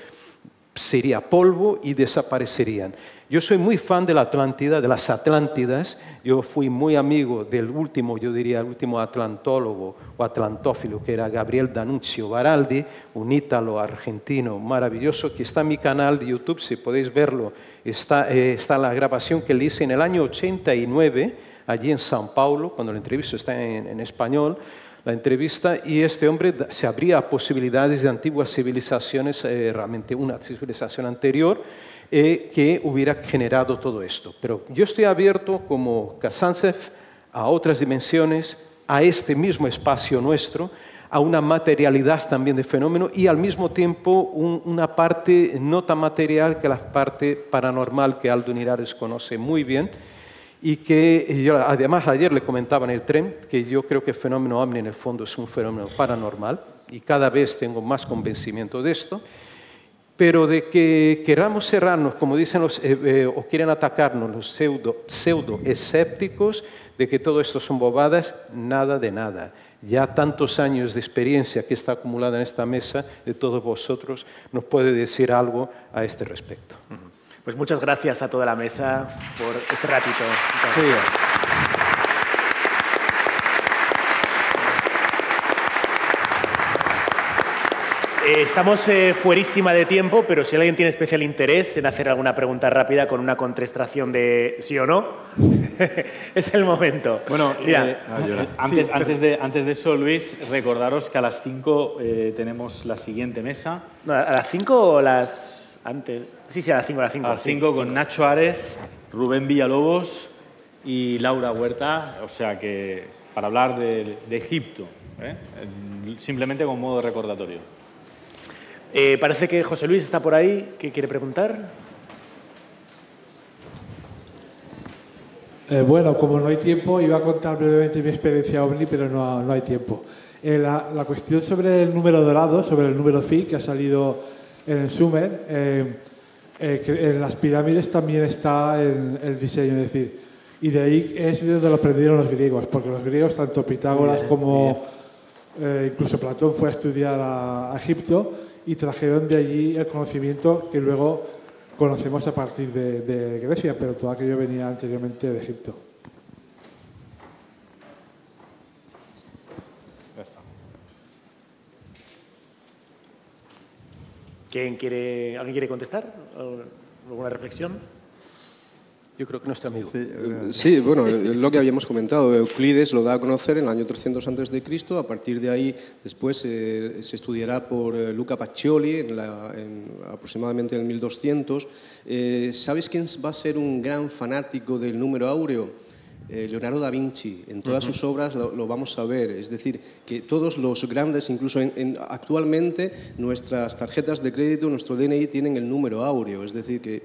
sería polvo y desaparecerían. Yo soy muy fan de la Atlántida, de las Atlántidas. Yo fui muy amigo del último, yo diría, el último atlantólogo o atlantófilo, que era Gabriel D'Annunzio Baraldi, un ítalo argentino maravilloso, que está en mi canal de YouTube, si podéis verlo. Está la grabación que le hice en el año 89, allí en São Paulo, cuando la entrevista está en español, la entrevista, y este hombre se abría a posibilidades de antiguas civilizaciones, realmente una civilización anterior, que hubiera generado todo esto. Pero yo estoy abierto, como Kazantsev, a otras dimensiones, a este mismo espacio nuestro, a una materialidad también de fenómeno y al mismo tiempo una parte no tan material que la parte paranormal que Aldo Nirares conoce muy bien. Y que yo, además, ayer le comentaba en el tren que yo creo que el fenómeno ovni en el fondo es un fenómeno paranormal y cada vez tengo más convencimiento de esto, pero de que queramos cerrarnos, como dicen o quieren atacarnos los pseudo escépticos, de que todo esto son bobadas, nada de nada. Ya tantos años de experiencia que está acumulada en esta mesa de todos vosotros nos puede decir algo a este respecto. Pues muchas gracias a toda la mesa por este ratito. Sí. Estamos fuerísima de tiempo, pero si alguien tiene especial interés en hacer alguna pregunta rápida con una contestación de sí o no, es el momento. Bueno, antes de eso, Luis, recordaros que a las 5 tenemos la siguiente mesa. No, ¿a las 5 o las antes? Sí, a las 5. A las 5 con Nacho Ares, Rubén Villalobos y Laura Huerta, o sea que para hablar de Egipto, simplemente como modo recordatorio. Parece que José Luis está por ahí. ¿Qué quiere preguntar? Bueno, como no hay tiempo, iba a contar brevemente mi experiencia OVNI, pero no hay tiempo. La cuestión sobre el número dorado, sobre el número phi, que ha salido en el Sumer, que en las pirámides también está el diseño, es decir, y de ahí es de donde lo aprendieron los griegos, porque los griegos, tanto Pitágoras como incluso Platón, fue a estudiar a Egipto y trajeron de allí el conocimiento que luego conocemos a partir de Grecia, pero todo aquello venía anteriormente de Egipto. Ya está. ¿Alguien quiere contestar? ¿Alguna reflexión? Yo creo que nuestro amigo. Sí, bueno, lo que habíamos comentado, Euclides lo da a conocer en el año 300 a.C., a partir de ahí después se estudiará por Luca Pacioli aproximadamente en el 1200. ¿Sabes quién va a ser un gran fanático del número áureo? Leonardo da Vinci. En todas sus obras lo vamos a ver, es decir, que todos los grandes, incluso actualmente nuestras tarjetas de crédito, nuestro DNI tienen el número áureo, es decir, que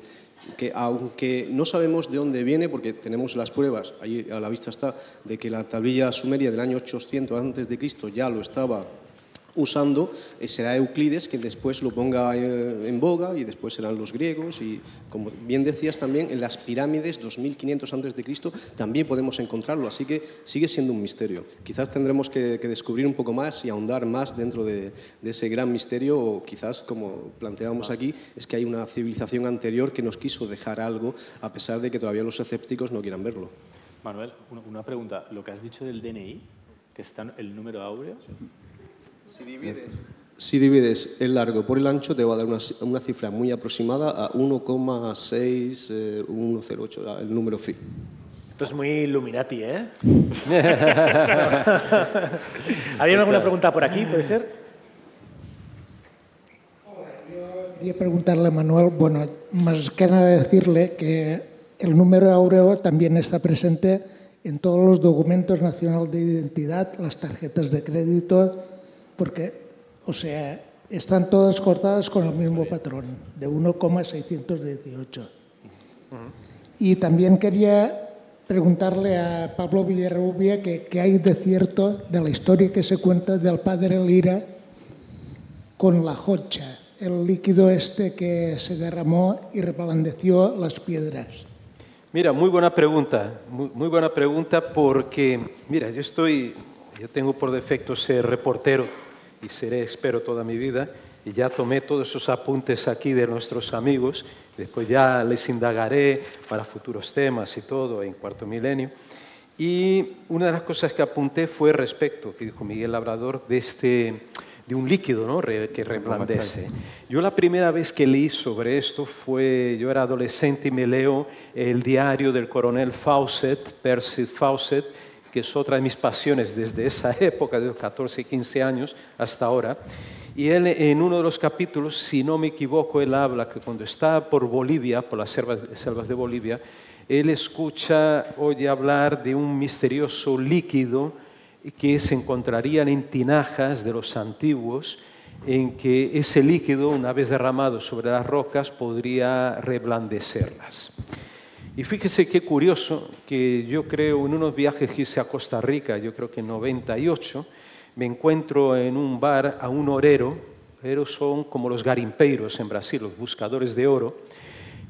aunque no sabemos de dónde viene, porque tenemos las pruebas, ahí a la vista está, de que la tablilla sumeria del año 800 a.C. ya lo estaba usando, será Euclides quien después lo ponga en boga, y después serán los griegos, y como bien decías también, en las pirámides 2500 a.C. también podemos encontrarlo, así que sigue siendo un misterio. Quizás tendremos que descubrir un poco más y ahondar más dentro de ese gran misterio, o quizás, como planteábamos aquí, es que hay una civilización anterior que nos quiso dejar algo, a pesar de que todavía los escépticos no quieran verlo. Manuel, una pregunta. Lo que has dicho del DNI, que está el número áureo... Si divides el largo por el ancho, te va a dar una cifra muy aproximada a 1,6108, el número phi. Esto es muy Illuminati, ¿eh? ¿Había alguna pregunta por aquí? ¿Puede ser? Yo quería preguntarle a Manuel, bueno, más que nada decirle que el número áureo también está presente en todos los documentos nacionales de identidad, las tarjetas de crédito, porque, o sea, están todas cortadas con el mismo patrón, de 1,618. Y también quería preguntarle a Pablo Villarrubia qué hay de cierto de la historia que se cuenta del padre Lira con la jocha, el líquido este que se derramó y reblandeció las piedras. Mira, muy buena pregunta, muy buena pregunta, porque, mira, yo tengo por defecto ser reportero y seré, espero, toda mi vida, y ya tomé todos esos apuntes aquí de nuestros amigos, después ya les indagaré para futuros temas y todo en Cuarto Milenio. Y una de las cosas que apunté fue respecto, que dijo Miguel Labrador, de un líquido, ¿no?, que reblandece. Yo la primera vez que leí sobre esto fue, yo era adolescente y me leo el diario del coronel Fawcett, Percy Fawcett, que es otra de mis pasiones desde esa época, de los 14 y 15 años hasta ahora. Y él, en uno de los capítulos, si no me equivoco, él habla que cuando está por Bolivia, por las selvas de Bolivia, él oye hablar de un misterioso líquido que se encontrarían en tinajas de los antiguos, en que ese líquido, una vez derramado sobre las rocas, podría reblandecerlas. Y fíjese qué curioso, que yo creo, en unos viajes que hice a Costa Rica, yo creo que en 98, me encuentro en un bar a un orero. Oreros son como los garimpeiros en Brasil, los buscadores de oro.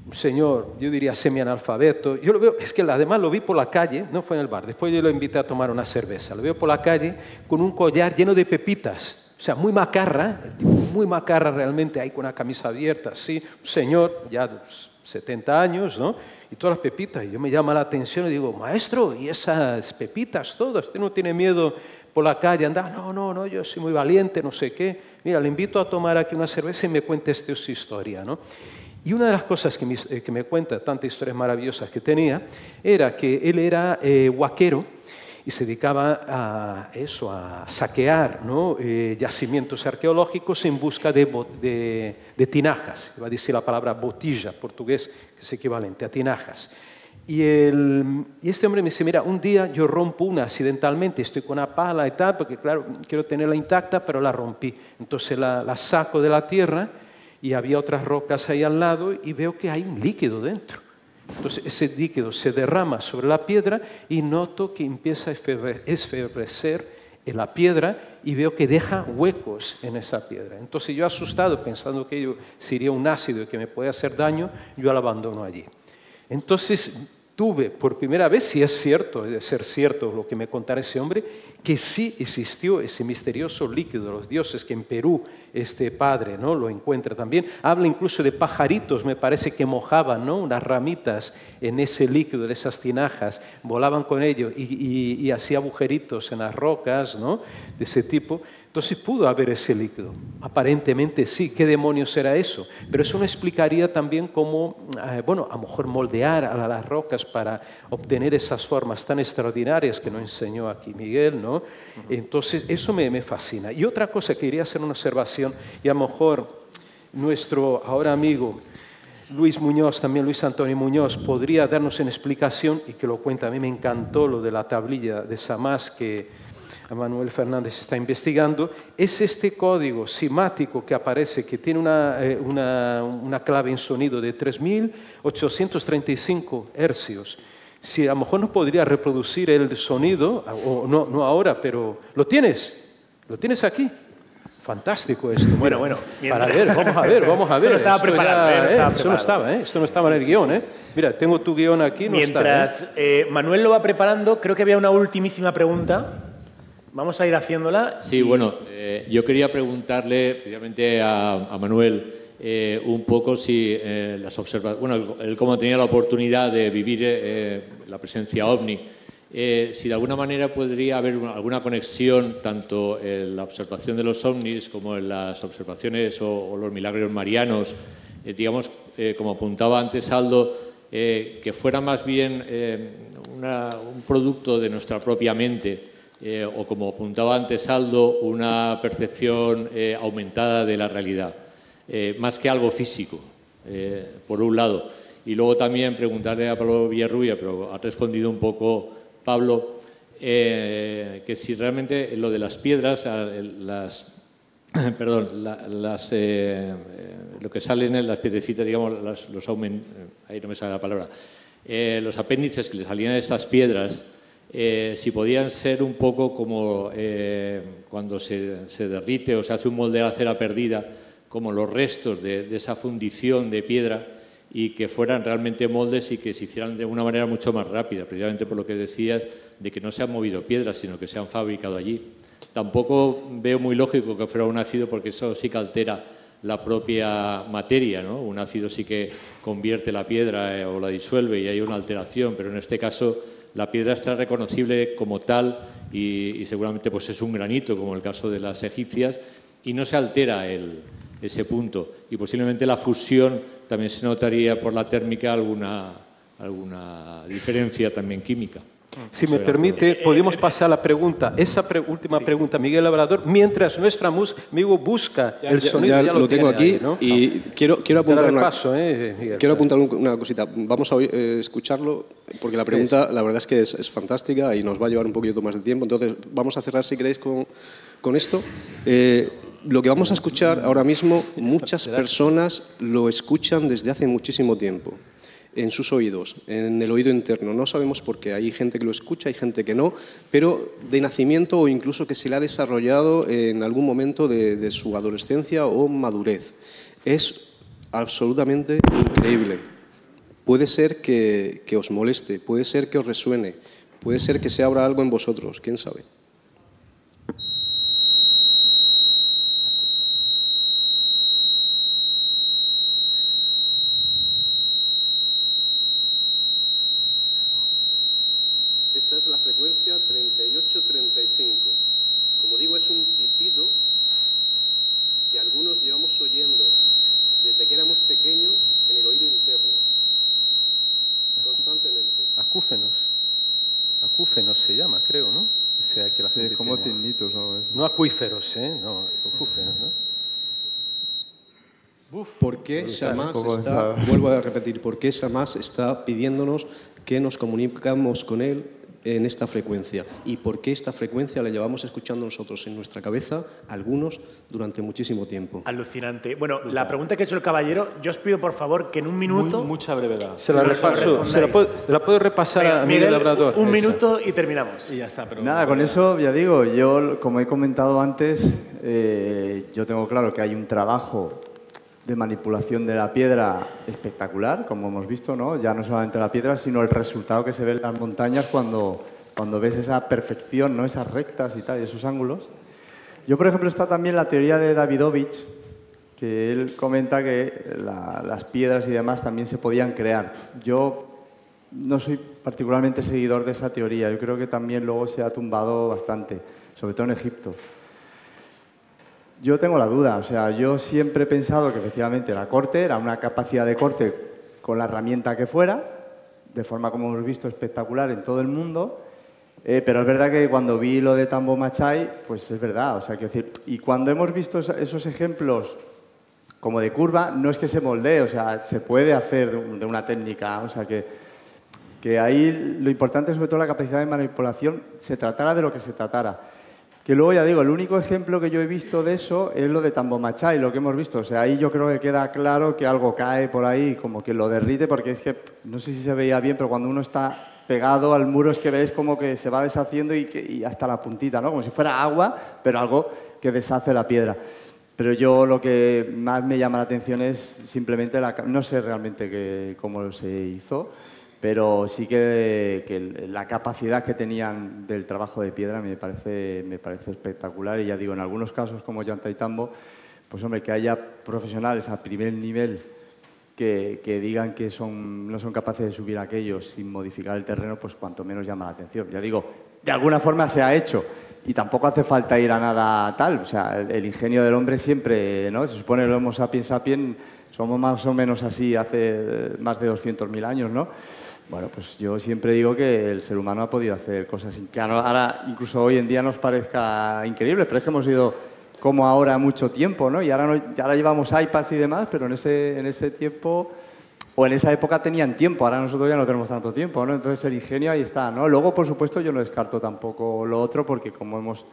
Un señor, yo diría semianalfabeto. Yo lo veo, es que además lo vi por la calle, no fue en el bar, después yo lo invité a tomar una cerveza. Lo veo por la calle con un collar lleno de pepitas. O sea, muy macarra, el tipo muy macarra realmente, ahí con una camisa abierta, así. Un señor, ya de 70 años, ¿no? Y todas las pepitas. Y yo me llama la atención y digo, maestro, ¿y esas pepitas todas? ¿Usted no tiene miedo por la calle andar? No, yo soy muy valiente, no sé qué. Mira, le invito a tomar aquí una cerveza y me cuente su historia, ¿no? Y una de las cosas que me cuenta, tantas historias maravillosas que tenía, era que él era huaquero y se dedicaba a eso, a saquear, ¿no?, yacimientos arqueológicos en busca de tinajas. Iba a decir la palabra botija, portugués, que es equivalente a tinajas. Y este hombre me dice, mira, un día yo rompo una accidentalmente, estoy con una pala y tal, porque claro, quiero tenerla intacta, pero la rompí. Entonces la saco de la tierra y había otras rocas ahí al lado y veo que hay un líquido dentro. Entonces ese líquido se derrama sobre la piedra y noto que empieza a esfebrecer en la piedra y veo que deja huecos en esa piedra. Entonces yo, asustado, pensando que ello sería un ácido que me puede hacer daño, yo la abandono allí. Entonces tuve por primera vez, si es cierto, debe ser cierto lo que me contara ese hombre, que sí existió ese misterioso líquido de los dioses, que en Perú este padre, ¿no?, lo encuentra también. Habla incluso de pajaritos, me parece que mojaban, ¿no?, unas ramitas en ese líquido, de esas tinajas, volaban con ello y hacía agujeritos en las rocas, ¿no?, de ese tipo. Entonces pudo haber ese líquido. Aparentemente sí. ¿Qué demonios era eso? Pero eso me explicaría también cómo, bueno, a lo mejor moldear a las rocas para obtener esas formas tan extraordinarias que nos enseñó aquí Miguel, ¿no? Entonces eso me fascina. Y otra cosa, quería hacer una observación, y a lo mejor nuestro ahora amigo Luis Muñoz, también Luis Antonio Muñoz, podría darnos una explicación, y que lo cuenta. A mí me encantó lo de la tablilla de Samás que Manuel Fernández está investigando. Es este código simático que aparece, que tiene una clave en sonido de 3.835 hercios. Si a lo mejor no podría reproducir el sonido, o no ahora, pero ¿lo tienes? ¿Lo tienes aquí? Fantástico esto. Bueno. Para ver, vamos a ver. Esto no estaba preparado, Esto no estaba en el guión, ¿eh? Mira, tengo tu guión aquí. Mientras Manuel lo va preparando, creo que había una ultimísima pregunta. Vamos a ir haciéndola. Sí, bueno, yo quería preguntarle precisamente a Manuel un poco si las observaciones, bueno, él como tenía la oportunidad de vivir la presencia ovni, si de alguna manera podría haber alguna conexión tanto en la observación de los ovnis como en las observaciones o los milagros marianos, digamos, como apuntaba antes Aldo, que fuera más bien un producto de nuestra propia mente, o como apuntaba antes Aldo, una percepción aumentada de la realidad, más que algo físico, por un lado. Y luego también preguntarle a Pablo Villarrubia, pero ha respondido un poco Pablo, que si realmente lo de las piedras, lo que salen en las piedrecitas, digamos, ahí no me sale la palabra, los apéndices que le salían de estas piedras, si podían ser un poco como cuando se derrite o se hace un molde de la cera perdida, como los restos de esa fundición de piedra, y que fueran realmente moldes y que se hicieran de una manera mucho más rápida, precisamente por lo que decías de que no se han movido piedras, sino que se han fabricado allí. Tampoco veo muy lógico que fuera un ácido, porque eso sí que altera la propia materia, ¿no? Un ácido sí que convierte la piedra o la disuelve y hay una alteración, pero en este caso la piedra está reconocible como tal y seguramente pues es un granito, como el caso de las egipcias, y no se altera ese punto. Y posiblemente la fusión también se notaría por la térmica alguna diferencia también química. Si me permite, podemos pasar a la pregunta, última pregunta, Miguel Labrador, mientras nuestro amigo busca el sonido. Ya lo tengo aquí, ¿no? Y quiero apuntar quiero apuntar una cosita. Vamos a escucharlo, porque la pregunta, la verdad es que es fantástica y nos va a llevar un poquito más de tiempo. Entonces, vamos a cerrar, si queréis, con esto. Lo que vamos a escuchar ahora mismo, muchas personas lo escuchan desde hace muchísimo tiempo, en sus oídos, en el oído interno. No sabemos por qué. Hay gente que lo escucha, hay gente que no, pero de nacimiento o incluso que se le ha desarrollado en algún momento de su adolescencia o madurez. Es absolutamente increíble. Puede ser que os moleste, puede ser que os resuene, puede ser que se abra algo en vosotros, quién sabe. Esta es la frecuencia 3835. Como digo, es un pitido que algunos llevamos oyendo desde que éramos pequeños en el oído interno, constantemente. Acúfenos se llama, creo, ¿no? O sea, que la gente sí, como tiene... tinnitus o algo así. No acuíferos, no, acúfenos, ¿no? ¿Por qué Shamash está, vuelvo a repetir, por qué Shamash está pidiéndonos que nos comunicamos con él en esta frecuencia? ¿Y por qué esta frecuencia la llevamos escuchando nosotros en nuestra cabeza, algunos, durante muchísimo tiempo? Alucinante. Bueno, la pregunta que ha hecho el caballero, yo os pido por favor que en un minuto... Mucha brevedad. Se la puedo repasar a Miguel Labrador. Un minuto y terminamos. Y ya está. Pero nada, con eso ya digo, yo como he comentado antes, yo tengo claro que hay un trabajo de manipulación de la piedra espectacular, como hemos visto, ¿no? Ya no solamente la piedra, sino el resultado que se ve en las montañas cuando ves esa perfección, ¿no? Esas rectas y tal, y esos ángulos. Yo, por ejemplo, está también la teoría de Davidovich, que él comenta que las piedras y demás también se podían crear. Yo no soy particularmente seguidor de esa teoría, yo creo que también luego se ha tumbado bastante, sobre todo en Egipto. Yo tengo la duda, o sea, yo siempre he pensado que efectivamente la corte era una capacidad de corte con la herramienta que fuera, de forma, como hemos visto, espectacular en todo el mundo, pero es verdad que cuando vi lo de Tambo Machai, pues es verdad, o sea, quiero decir, y cuando hemos visto esos ejemplos como de curva, no es que se moldee, o sea, se puede hacer de una técnica, o sea, que ahí lo importante es sobre todo la capacidad de manipulación, se tratara de lo que se tratara. Que luego, ya digo, el único ejemplo que yo he visto de eso es lo de Tambo Machai, lo que hemos visto. O sea, ahí yo creo que queda claro que algo cae por ahí, como que lo derrite, porque es que, no sé si se veía bien, pero cuando uno está pegado al muro es que ves como que se va deshaciendo y hasta la puntita, ¿no? Como si fuera agua, pero algo que deshace la piedra. Pero yo lo que más me llama la atención es simplemente, no sé realmente cómo se hizo, pero sí que la capacidad que tenían del trabajo de piedra me parece espectacular. Y ya digo, en algunos casos como Ollantaytambo, pues hombre, que haya profesionales a primer nivel que digan que no son capaces de subir aquellos sin modificar el terreno, pues cuanto menos llama la atención. Ya digo, de alguna forma se ha hecho y tampoco hace falta ir a nada tal. O sea, el ingenio del hombre siempre, ¿no? Se supone que el Homo sapiens sapiens somos más o menos así hace más de 200.000 años, ¿no? Bueno, pues yo siempre digo que el ser humano ha podido hacer cosas que ahora, incluso hoy en día, nos parezca increíble, pero es que hemos ido como ahora mucho tiempo, ¿no? Y ahora llevamos iPads y demás, pero en ese tiempo o en esa época tenían tiempo, ahora nosotros ya no tenemos tanto tiempo, ¿no? Entonces el ingenio ahí está, ¿no? Luego, por supuesto, yo no descarto tampoco lo otro, porque como hemos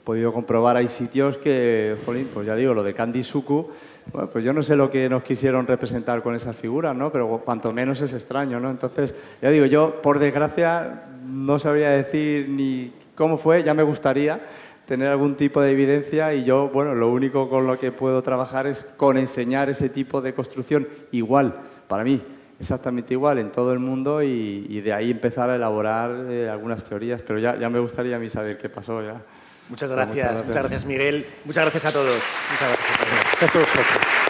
podido comprobar, hay sitios que, jolín, pues ya digo, lo de Kandy Suku, bueno, pues yo no sé lo que nos quisieron representar con esas figuras, ¿no? Pero cuanto menos es extraño, ¿no? Entonces, ya digo, yo, por desgracia, no sabría decir ni cómo fue, ya me gustaría tener algún tipo de evidencia y yo, bueno, lo único con lo que puedo trabajar es con enseñar ese tipo de construcción igual, para mí, exactamente igual en todo el mundo y de ahí empezar a elaborar algunas teorías, pero ya me gustaría a mí saber qué pasó ya. Muchas gracias, Miguel. Muchas gracias a todos. Muchas gracias a todos.